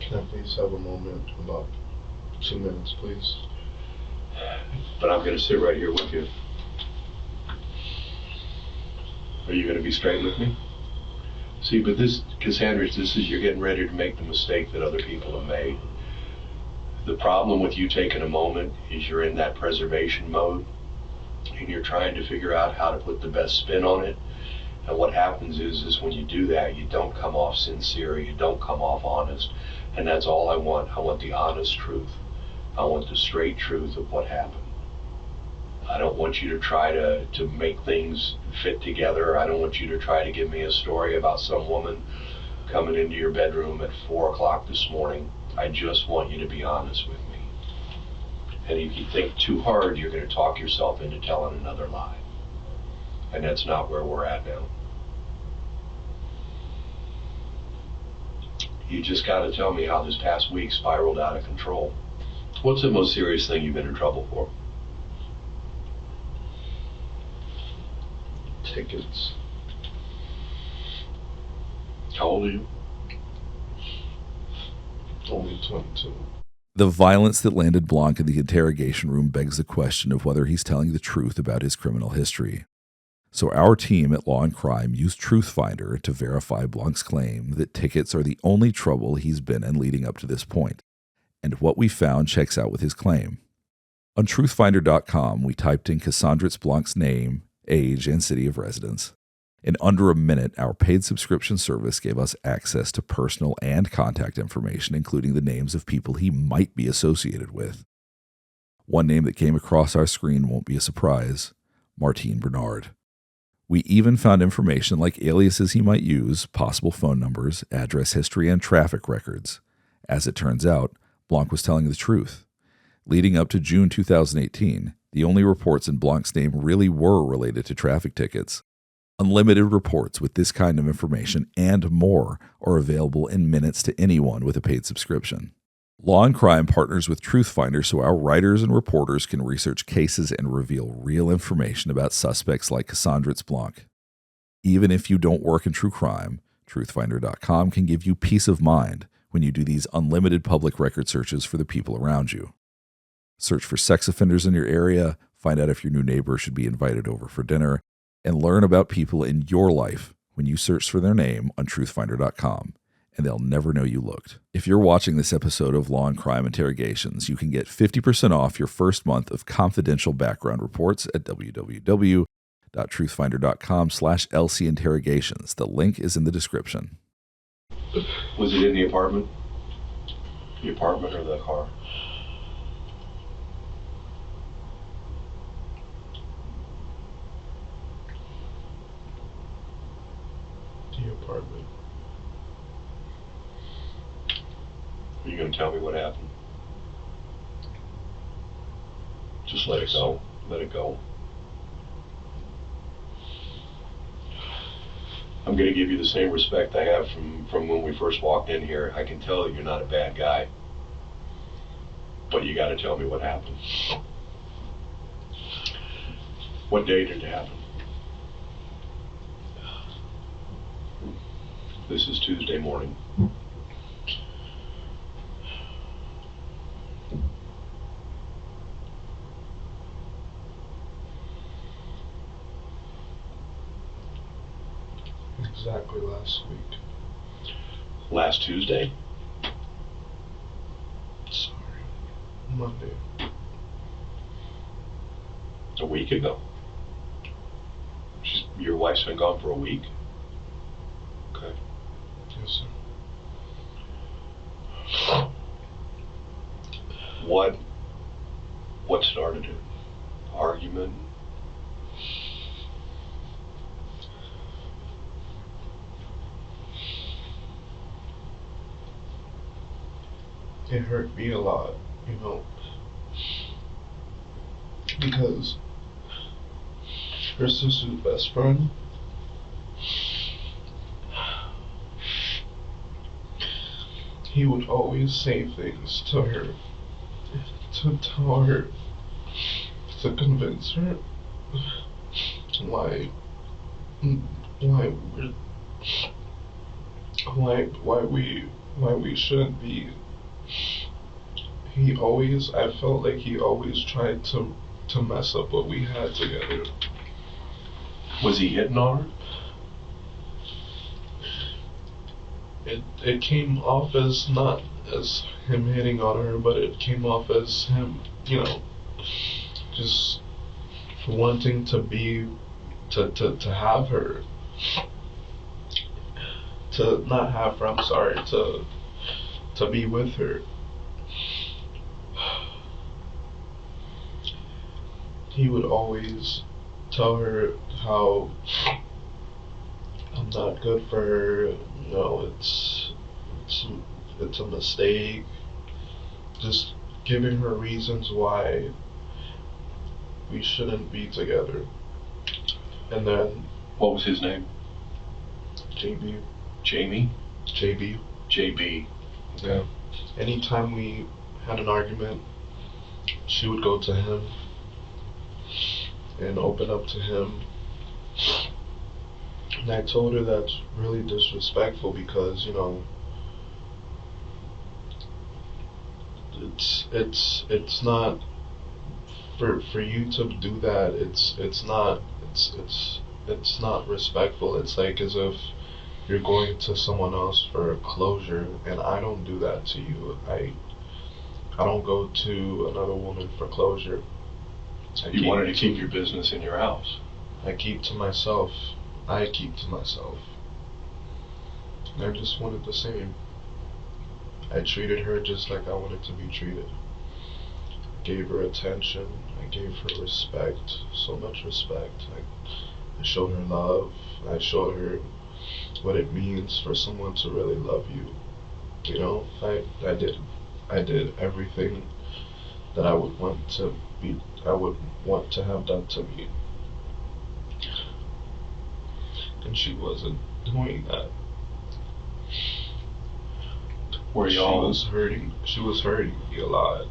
Can I please have a moment, about 2 minutes, please? But I'm going to sit right here with you. Are you going to be straight with me? See, but this, Cassandritz, you're getting ready to make the mistake that other people have made. The problem with you taking a moment is you're in that preservation mode, and you're trying to figure out how to put the best spin on it. And what happens is when you do that, you don't come off sincere, you don't come off honest. And that's all I want. I want the honest truth. I want the straight truth of what happened. I don't want you to try to make things fit together. I don't want you to try to give me a story about some woman coming into your bedroom at 4 o'clock this morning. I just want you to be honest with me. And if you think too hard, you're going to talk yourself into telling another lie. And that's not where we're at now. You just got to tell me how this past week spiraled out of control. What's the most serious thing you've been in trouble for? Tickets. How old are you? Only 22. The violence that landed Blanc in the interrogation room begs the question of whether he's telling the truth about his criminal history. So our team at Law and Crime used TruthFinder to verify Blanc's claim that tickets are the only trouble he's been in leading up to this point. And what we found checks out with his claim. On truthfinder.com, we typed in Cassandritz Blanc's name, age, and city of residence. In under a minute, our paid subscription service gave us access to personal and contact information, including the names of people he might be associated with. One name that came across our screen won't be a surprise: Martine Bernard. We even found information like aliases he might use, possible phone numbers, address history, and traffic records. As it turns out, Blanc was telling the truth. Leading up to June 2018, the only reports in Blanc's name really were related to traffic tickets. Unlimited reports with this kind of information and more are available in minutes to anyone with a paid subscription. Law and Crime partners with TruthFinder so our writers and reporters can research cases and reveal real information about suspects like Cassandritz Blanc. Even if you don't work in true crime, truthfinder.com can give you peace of mind when you do these unlimited public record searches for the people around you. Search for sex offenders in your area, find out if your new neighbor should be invited over for dinner, and learn about people in your life when you search for their name on truthfinder.com, and they'll never know you looked. If you're watching this episode of Law and Crime Interrogations, you can get 50% off your first month of confidential background reports at www.truthfinder.com/LCinterrogations. The link is in the description. Was it in the apartment? The apartment or the car? The apartment. Are you going to tell me what happened? Just let it go. Let it go. I'm going to give you the same respect I have from when we first walked in here. I can tell that you're not a bad guy. But you got to tell me what happened. What day did it happen? This is Tuesday morning. Exactly last week. Last Tuesday? Sorry. Monday. A week ago. Your wife's been gone for a week? Okay. Yes, sir. What started it? Argument? It hurt me a lot, because her sister's best friend, he would always say things to her, to tell her, to convince her why we shouldn't be I felt like he always tried to mess up what we had together. Was he hitting on her? It came off as not as him hitting on her, but it came off as him, just wanting to have her. To not have her, I'm sorry, to be with her. He would always tell her how I'm not good for her, it's a mistake. Just giving her reasons why we shouldn't be together. And then, what was his name? JB. Jamie? JB. JB. Yeah. Anytime we had an argument, she would go to him and open up to him. And I told her that's really disrespectful because, it's not for you to do that. It's not respectful. It's like as if you're going to someone else for closure, and I don't do that to you. I don't go to another woman for closure. You wanted to keep your business in your house. I keep to myself. And I just wanted the same. I treated her just like I wanted to be treated. I gave her attention. I gave her respect. So much respect. I showed her love. I showed her what it means for someone to really love you. I did everything that I would want to have done to me. And she wasn't doing that. She was hurting me a lot.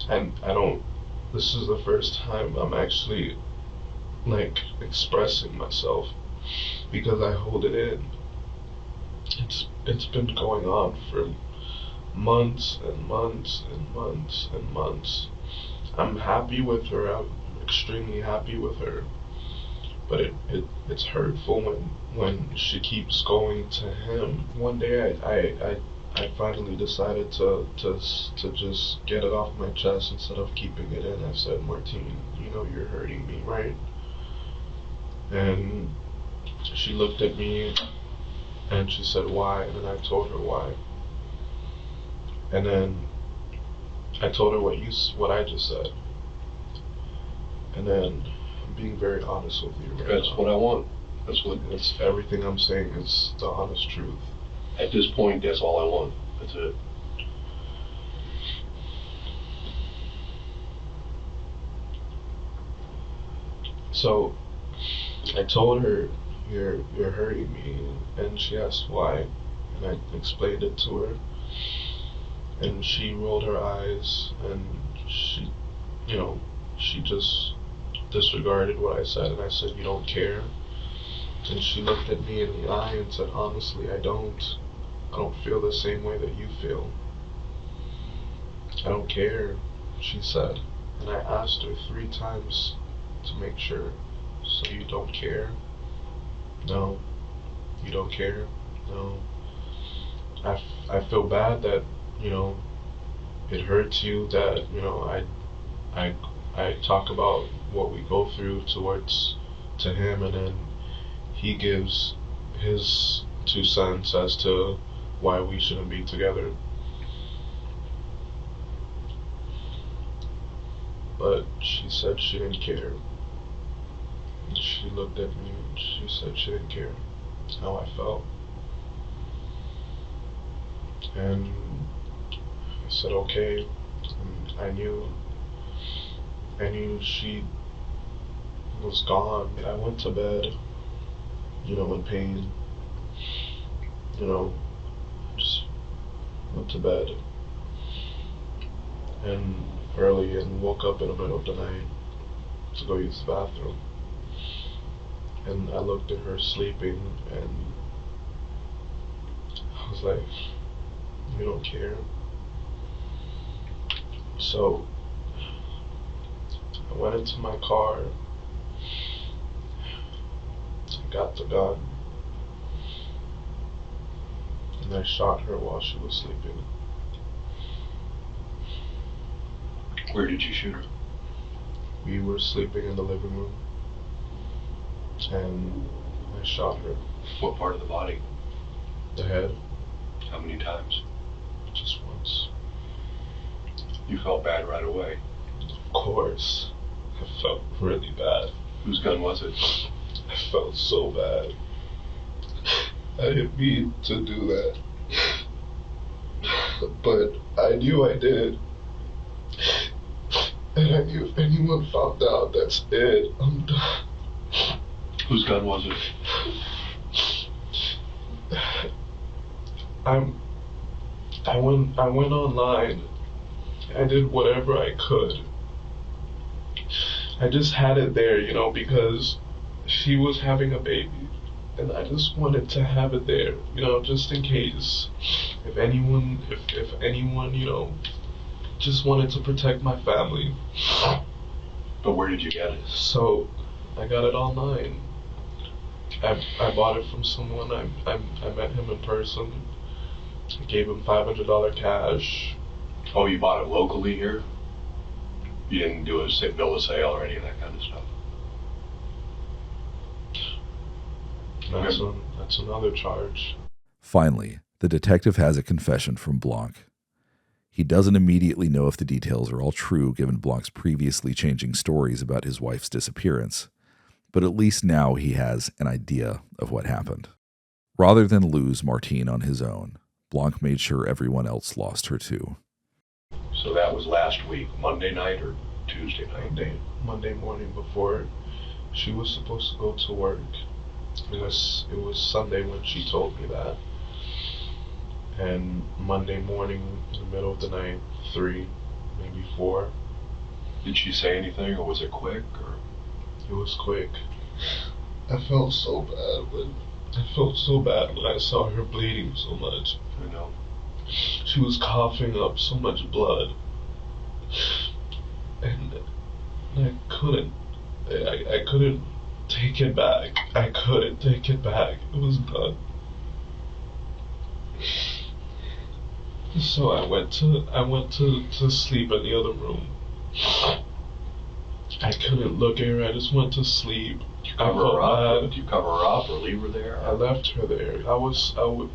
And this is the first time I'm actually expressing myself, because I hold it in. It's been going on for months and months and months and months. I'm happy with her. I'm extremely happy with her. But it's hurtful when she keeps going to him. One day I finally decided to just get it off my chest instead of keeping it in. I said, Martine, you're hurting me, right? And she looked at me and she said, why? And then I told her why. And then I told her what I just said. And then I'm being very honest with you right now. That's what I want. That's everything I'm saying is the honest truth. At this point, that's all I want. That's it. So I told her, you're hurting me, and she asked why, and I explained it to her, and she rolled her eyes, and she just disregarded what I said, and I said, you don't care? And she looked at me in the eye and said, honestly, I don't feel the same way that you feel. I don't care, she said. And I asked her 3 times to make sure. So you don't care? No. You don't care? No. I feel bad that, it hurts you that, I talk about what we go through to him, and then he gives his 2 cents as to why we shouldn't be together. But she said she didn't care. She looked at me and she said she didn't care how I felt. And I said okay. And I knew she was gone. I went to bed, in pain. Just went to bed. And early, and woke up in the middle of the night to go use the bathroom. And I looked at her sleeping, and I was like, you don't care? So I went into my car, I got the gun, and I shot her while she was sleeping. Where did you shoot her? We were sleeping in the living room, and I shot her. What part of the body? The head, How many times? just once. You felt bad right away. Of course, I felt really bad. Whose gun was it? I felt so bad. I didn't mean to do that. But I knew I did. And I knew if anyone found out, that's it. I'm done. Whose gun was it? I went online. I did whatever I could. I just had it there, you know, because she was having a baby, and I just wanted to have it there, you know, just in case. If anyone, you know, just wanted to protect my family. But where did you get it? So I got it online. I bought it from someone. I met him in person. I gave him $500 cash. Oh, you bought it locally here? You didn't do a bill of sale or any of that kind of stuff? That's another charge. Finally, the detective has a confession from Blanc. He doesn't immediately know if the details are all true given Blanc's previously changing stories about his wife's disappearance, but at least now he has an idea of what happened. Rather than lose Martine on his own, Blanc made sure everyone else lost her too. So that was last week, Monday night or Tuesday night? Monday morning before she was supposed to go to work. It was Sunday when she told me that. And Monday morning, in the middle of the night, 3, maybe 4. Did she say anything, or was it quick? Or It was quick. I felt so bad when I saw her bleeding so much. I know. She was coughing up so much blood, and I couldn't take it back. I couldn't take it back. It was done. So I went to sleep in the other room. I couldn't look at her. I just went to sleep. Did you cover her up? Did you cover her up or leave her there? I left her there. I was so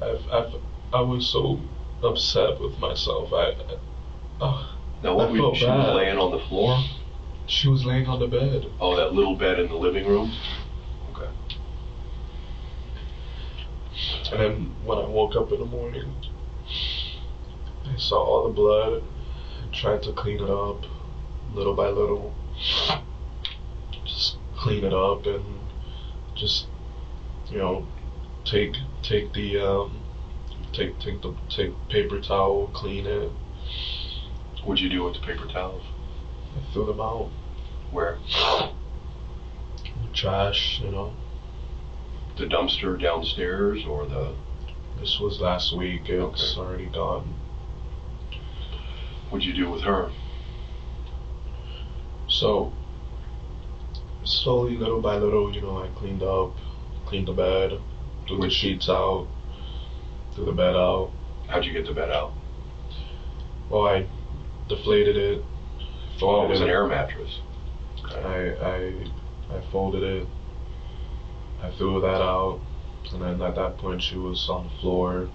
upset with myself. Now what I were felt she bad. was laying on the floor? She was laying on the bed. Oh, that little bed in the living room? Okay. And then when I woke up in the morning, I saw all the blood. I tried to clean it up, little by little. Just clean it up and just, you know, take paper towel, clean it. What'd you do with the paper towels? I threw them out. Where? Trash, you know. The dumpster downstairs or the... This was last week. It's already gone. What'd you do with her? So, slowly, little by little, you know, I cleaned the bed, threw the sheets out, threw the bed out. How'd you get the bed out? Well, I deflated it. Oh, it was an air mattress. I folded it. I threw that out, and then at that point she was on the floor.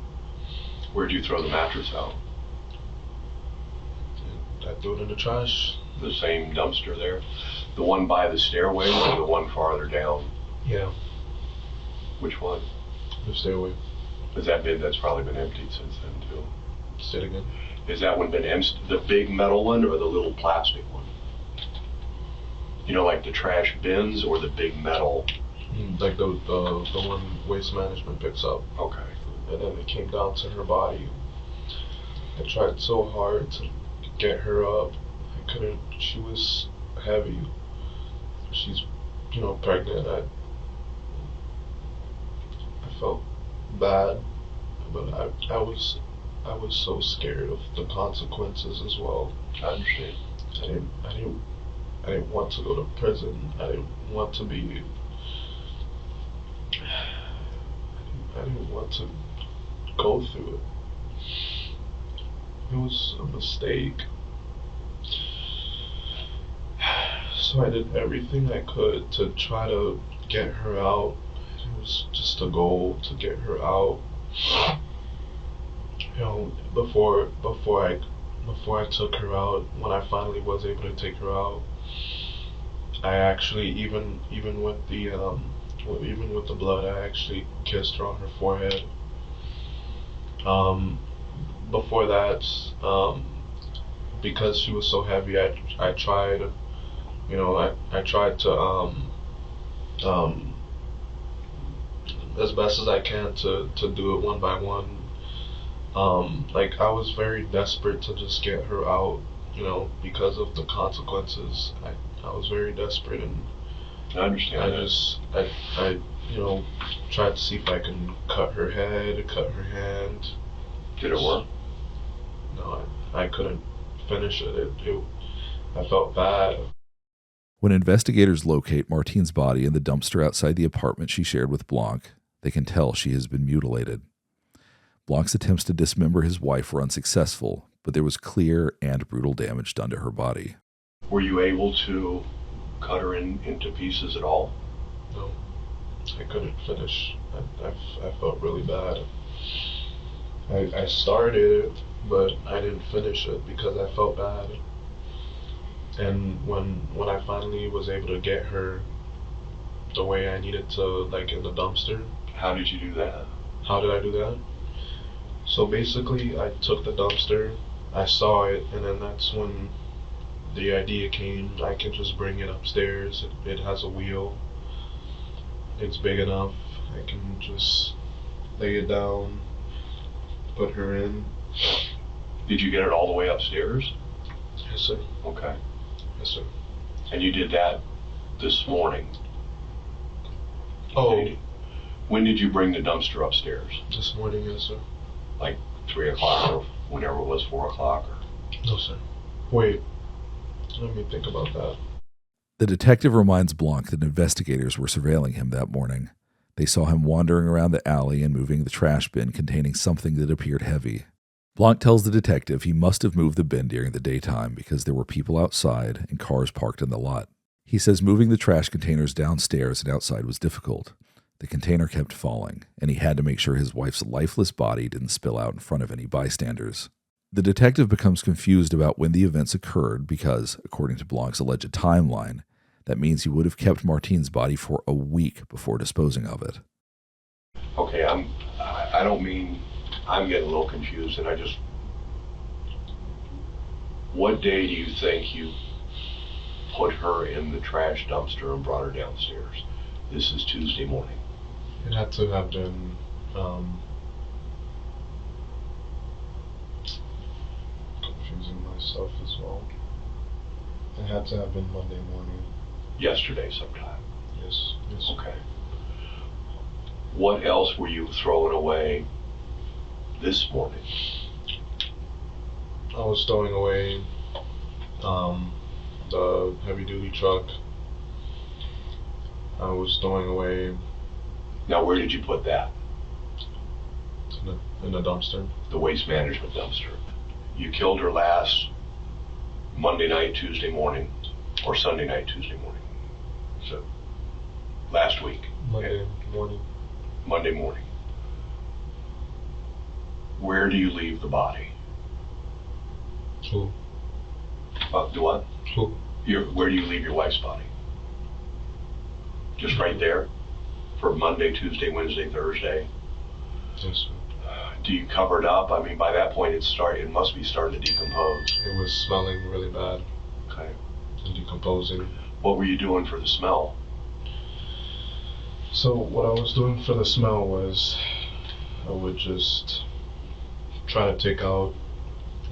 Where'd you throw the mattress out? I threw it in the trash. The same dumpster there? The one by the stairway or the one farther down? Yeah, Which one? the stairway. That's probably been emptied since then too. Say it again. Has that one been emptied? The big metal one or the little plastic one? You know, like the trash bins or the big metal? Like the one Waste Management picks up. Okay. And then it came down to her body. I tried so hard to get her up. I couldn't. She was heavy. She's, you know, pregnant. I felt bad, but I was I was so scared of the consequences as well. I understand. I didn't want to go to prison. I didn't want to be. I didn't want to go through it. It was a mistake. So I did everything I could to try to get her out. It was just a goal to get her out. You know, before I took her out, when I finally was able to take her out, I actually even with the blood, I actually kissed her on her forehead. Before that, because she was so heavy, I tried, you know, I tried to as best as I can to do it one by one. Like, I was very desperate to just get her out, you know, because of the consequences. I was very desperate, and I understand. I you know, tried to see if I can cut her head, cut her hand. Did it work? No, I couldn't finish it. I felt bad. When investigators locate Martine's body in the dumpster outside the apartment she shared with Blanc, they can tell she has been mutilated. Blanc's attempts to dismember his wife were unsuccessful, but there was clear and brutal damage done to her body. Were you able to cut her into pieces at all? No, I couldn't finish. I felt really bad. I started it, but I didn't finish it because I felt bad. And when I finally was able to get her the way I needed to, like in the dumpster. How did you do that? How did I do that? So basically, I took the dumpster, I saw it, and then that's when the idea came. I can just bring it upstairs. It has a wheel. It's big enough. I can just lay it down, put her in. Did you get it all the way upstairs? Yes, sir. Okay. Yes, sir. And you did that this morning? Oh. When did you bring the dumpster upstairs? This morning, yes, sir. Like 3 o'clock or whenever it was, 4 o'clock? Or? No, sir. Wait. Let me think about that. The detective reminds Blanc that investigators were surveilling him that morning. They saw him wandering around the alley and moving the trash bin containing something that appeared heavy. Blanc tells the detective he must have moved the bin during the daytime because there were people outside and cars parked in the lot. He says moving the trash containers downstairs and outside was difficult. The container kept falling, and he had to make sure his wife's lifeless body didn't spill out in front of any bystanders. The detective becomes confused about when the events occurred because, according to Blanc's alleged timeline, that means he would have kept Martine's body for a week before disposing of it. Okay, I don't mean, I'm getting a little confused, and what day do you think you put her in the trash dumpster and brought her downstairs? This is Tuesday morning. It had to have been, confusing myself as well. It had to have been Monday morning. Yesterday sometime? Yes. Okay. What else were you throwing away this morning? I was throwing away the heavy-duty truck. I was throwing away... Now, where did you put that? In the dumpster. The waste management dumpster. You killed her last Monday night, Tuesday morning, or Sunday night, Tuesday morning. So, last week. Monday morning. Monday morning. Where do you leave the body? Who? Do what? Who? Where do you leave your wife's body? Just right there? For Monday, Tuesday, Wednesday, Thursday? Yes, sir. Do you cover it up? I mean, by that point, it must be starting to decompose. It was smelling really bad. Okay. And decomposing. What were you doing for the smell? So what I was doing for the smell was I would just try to take out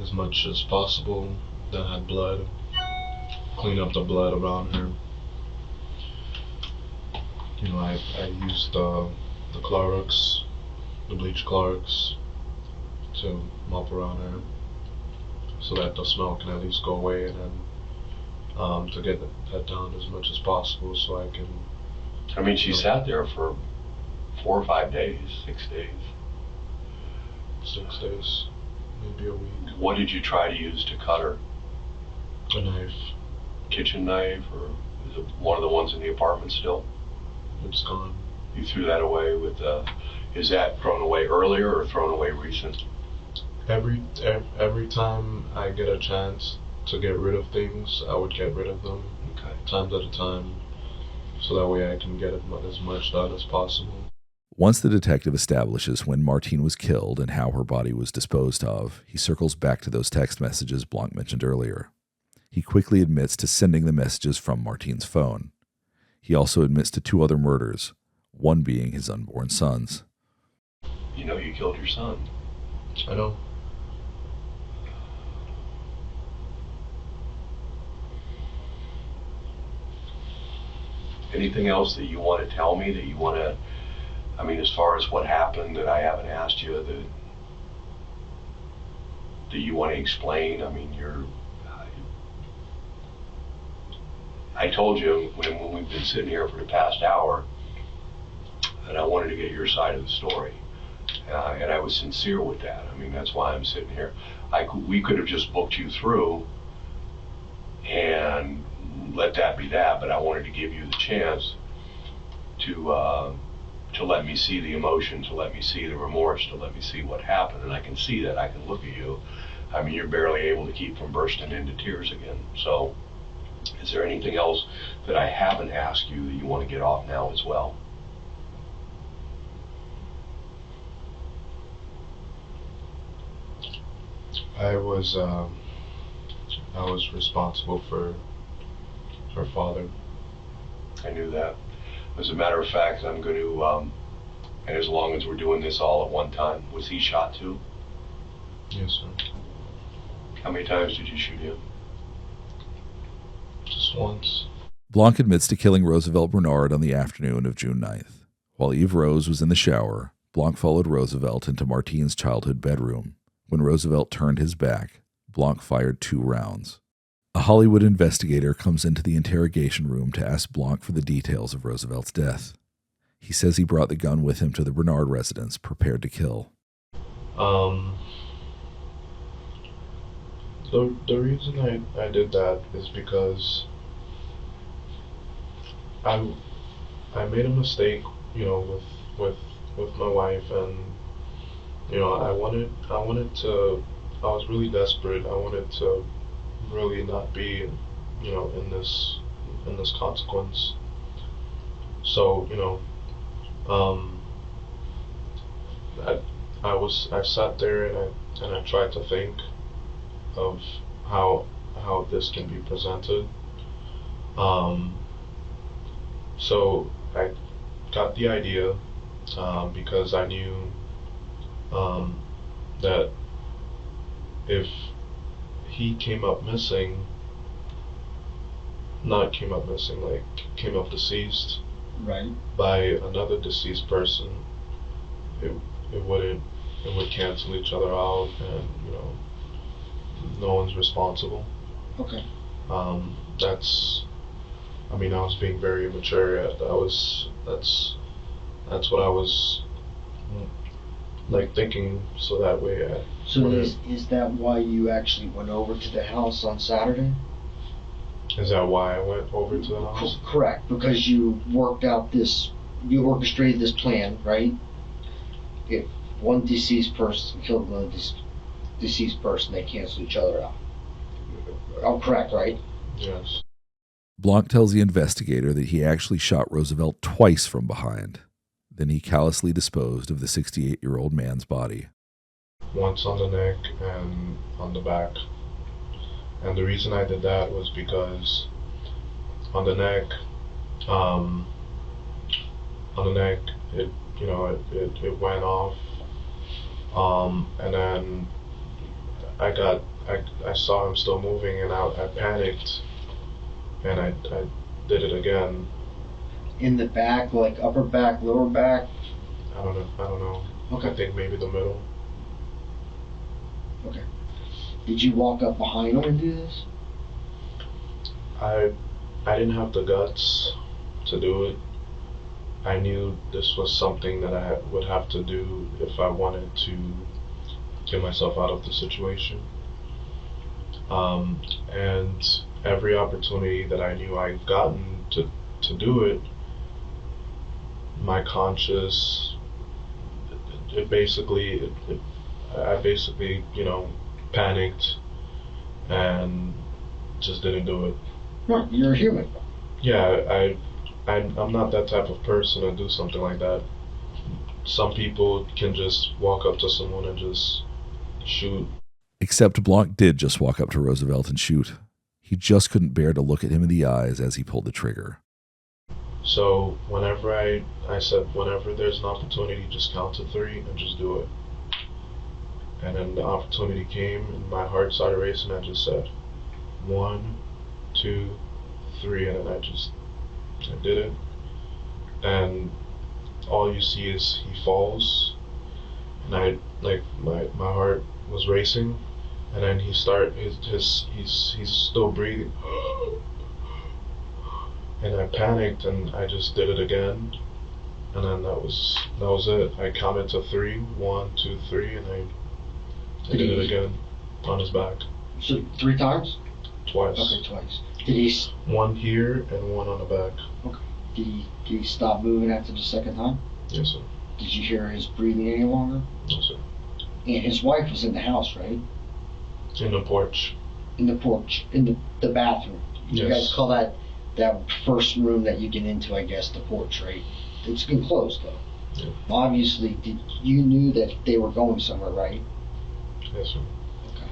as much as possible that had blood, clean up the blood around her. You know, I used the Clorox, the bleach Clorox, to mop around her so that the smell can at least go away, and then to get that down as much as possible so I can. I mean, she sat there for 4 or 5 days, 6 days. 6 days, maybe a week. What did you try to use to cut her? A knife. Kitchen knife, or is it one of the ones in the apartment still? It's gone. You threw that away with, is that thrown away earlier or thrown away recent? Every time I get a chance to get rid of things, I would get rid of them. Okay. Times at a time, so that way I can get as much done as possible. Once the detective establishes when Martine was killed and how her body was disposed of, he circles back to those text messages Blanc mentioned earlier. He quickly admits to sending the messages from Martine's phone. He also admits to 2 other murders, one being his unborn sons. You know you killed your son. I know. Anything else that you want to tell me, that you want to, I mean, as far as what happened that I haven't asked you, that you want to explain? I mean, I told you when we've been sitting here for the past hour that I wanted to get your side of the story. And I was sincere with that. I mean, that's why I'm sitting here. We could have just booked you through and let that be that, but I wanted to give you the chance to let me see the emotion, to let me see the remorse, to let me see what happened. And I can see that. I can look at you. I mean, you're barely able to keep from bursting into tears again. So is there anything else that I haven't asked you that you want to get off now as well? I was responsible for her father. I knew that. As a matter of fact, I'm going to, and as long as we're doing this all at one time, was he shot too? Yes, sir. How many times did you shoot him? Just once. Blanc admits to killing Roosevelt Bernard on the afternoon of June 9th. While Eve Rose was in the shower, Blanc followed Roosevelt into Martine's childhood bedroom. When Roosevelt turned his back, Blanc fired 2 rounds. A Hollywood investigator comes into the interrogation room to ask Blanc for the details of Roosevelt's death. He says he brought the gun with him to the Bernard residence, prepared to kill. The reason I did that is because I made a mistake, with my wife, and I was really desperate. I wanted to really not be, in this consequence. So, I sat there and I tried to think of how this can be presented. So I got the idea because I knew that if he came up deceased, Right. by another deceased person, it would cancel each other out, and no one's responsible. Okay. I was being very immature. That's what I was thinking. So that way, So is that why you actually went over to the house on Saturday? Is that why I went over to the house? Correct, because you orchestrated this plan, right? If one deceased person killed another deceased person, they cancel each other out. I'm correct, right? Yes. Blanc tells the investigator that he actually shot Roosevelt twice from behind. Then he callously disposed of the 68-year-old man's body. Once on the neck and on the back. And the reason I did that was because on the neck, it went off, and then I saw him still moving, and I panicked, and I did it again. In the back, like upper back, lower back? I don't know. Okay. I think maybe the middle. Okay. Did you walk up behind him and do this? I didn't have the guts to do it. I knew this was something that I would have to do if I wanted to get myself out of the situation. And every opportunity that I knew I'd gotten to do it, my conscience, I basically, panicked and just didn't do it. Right, you're a human. Yeah, I'm not that type of person to do something like that. Some people can just walk up to someone and just shoot. Except Blanc did just walk up to Roosevelt and shoot. He just couldn't bear to look at him in the eyes as he pulled the trigger. So whenever I said, whenever there's an opportunity, just count to 3 and just do it. And then the opportunity came and my heart started racing. I just said 1, 2, 3, and then I did it. And all you see is he falls, and my heart was racing, and then he's still breathing, and I panicked and I just did it again, and then that was it. I counted to 3, 1, 2, 3, and I did it again on his back. So 3 times? Twice. Okay, twice. Did he? 1 here and 1 on the back. Okay. Did he stop moving after the second time? Yes, sir. Did you hear his breathing any longer? No, sir. And his wife was in the house, right? In the porch. In the porch, in the bathroom. You Yes. guys call that first room that you get into, I guess, the porch, right? It's enclosed though. Yeah. Obviously, you knew that they were going somewhere, right? Yes, sir. Okay.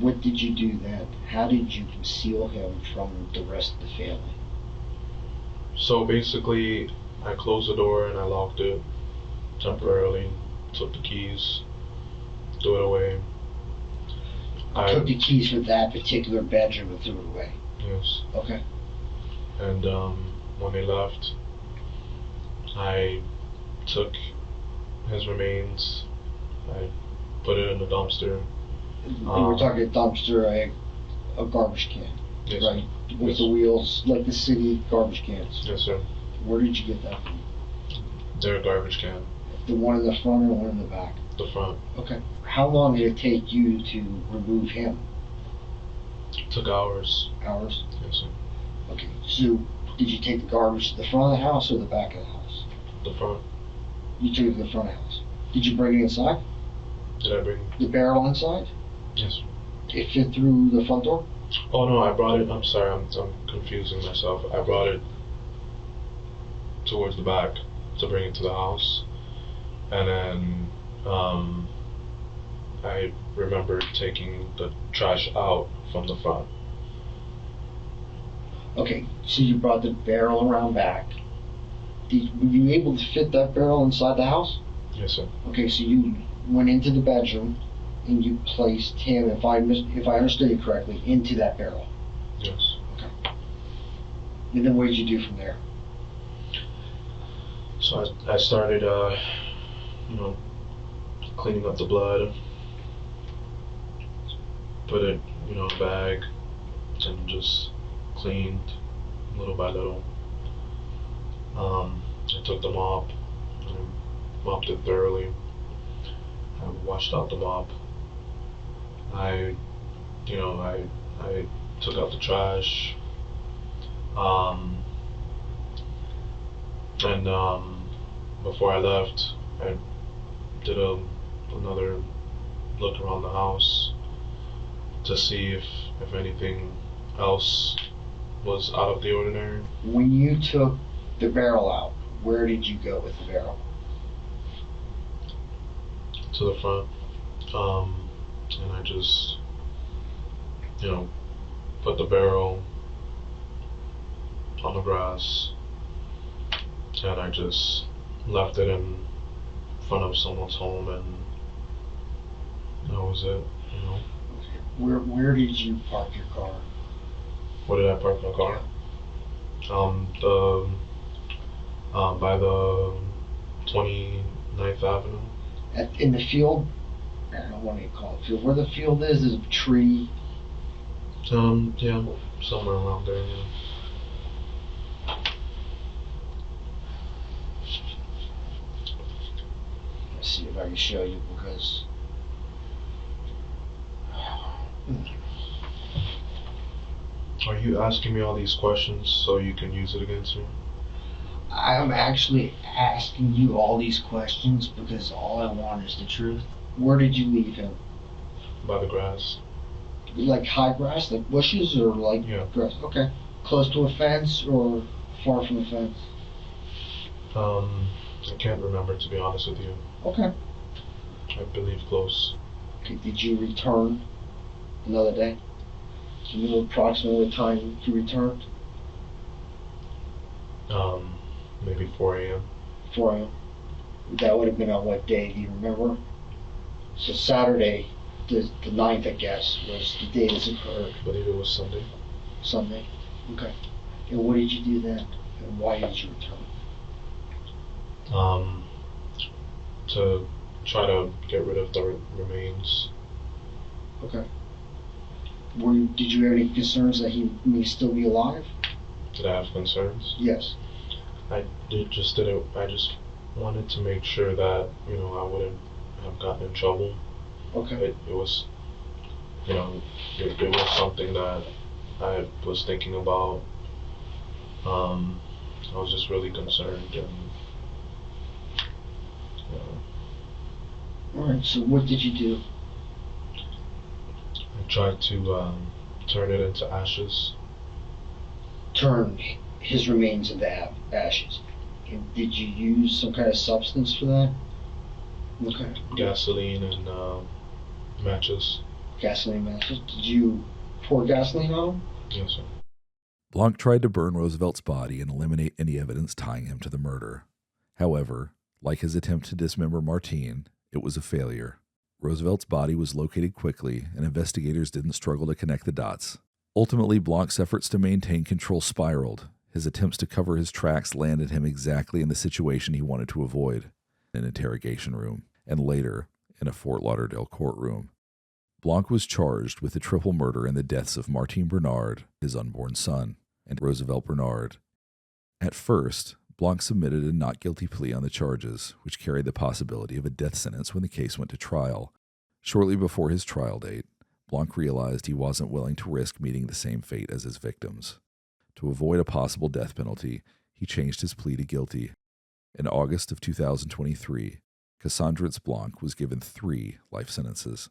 What did you do then? How did you conceal him from the rest of the family? So basically, I closed the door and I locked it temporarily, took the keys, threw it away. I took the keys for that particular bedroom and threw it away. Yes. Okay. And when they left, I took his remains, I put it in the dumpster. We're talking a dumpster, a garbage can, Yes, right? sir. With Yes. the wheels, like the city garbage cans. Yes, sir. Where did you get that from? Their garbage can, The one in the front or the one in the back? the front. Okay. How long did it take you to remove him? Took hours. Hours? Yes, sir. Okay. So, did you take the garbage to the front of the house or the back of the house? The front. You took it to the front of the house. Did you bring it inside? Did I bring? The barrel inside? Yes. It fit through the front door? Oh no, I brought it. I'm sorry, I'm confusing myself. I brought it towards the back to bring it to the house, and then I remember taking the trash out from the front. Okay, so you brought the barrel around back. Were you able to fit that barrel inside the house? Yes, sir. Okay, so you went into the bedroom and you placed him, if I understood you correctly, into that barrel. Yes. Okay. And then what did you do from there? So I started, cleaning up the blood. Put it, in a bag, and just cleaned little by little. I took the mop and mopped it thoroughly. I washed out the mop. I took out the trash. And before I left, I did another look around the house to see if anything else was out of the ordinary. When you took the barrel out, where did you go with the barrel? To the front, and I just, put the barrel on the grass, and I just left it in front of someone's home, and that was it. Where did you park your car? Where did I park my car? By the 29th Avenue. In the field I don't want to call it field. Where the field is a tree. Yeah, somewhere around there, yeah. Let's see if I can show you because. Are you asking me all these questions so you can use it against me? I'm actually asking you all these questions because all I want is the truth. Where did you leave him? By the grass. Like high grass, like bushes, or like Yeah. grass? Okay. Close to a fence or far from the fence? I can't remember, to be honest with you. Okay. I believe close. Okay. Did you return another day? Do you know approximately the time you returned? Maybe 4 a.m. 4 a.m. That would have been on what day? Do you remember? So Saturday, the 9th, I guess, was the day this occurred. I believe it was Sunday. Sunday. Okay. And what did you do then? And why did you return? To try to get rid of the remains. Okay. Did you have any concerns that he may still be alive? Did I have concerns? Yes. I just wanted to make sure that, I wouldn't have gotten in trouble. Okay. It was, it was something that I was thinking about. I was just really concerned, and Alright, so what did you do? I tried to turn it into ashes. Turn his remains into ashes. And did you use some kind of substance for that? Okay. Gasoline and matches. Gasoline matches. Did you pour gasoline on him? Yes, sir. Blanc tried to burn Roosevelt's body and eliminate any evidence tying him to the murder. However, like his attempt to dismember Martine, it was a failure. Roosevelt's body was located quickly, and investigators didn't struggle to connect the dots. Ultimately, Blanc's efforts to maintain control spiraled. His attempts to cover his tracks landed him exactly in the situation he wanted to avoid, an interrogation room, and later, in a Fort Lauderdale courtroom. Blanc was charged with the triple murder and the deaths of Martine Bernard, his unborn son, and Roosevelt Bernard. At first, Blanc submitted a not guilty plea on the charges, which carried the possibility of a death sentence when the case went to trial. Shortly before his trial date, Blanc realized he wasn't willing to risk meeting the same fate as his victims. To avoid a possible death penalty, he changed his plea to guilty. In August of 2023, Cassandritz Blanc was given 3 life sentences.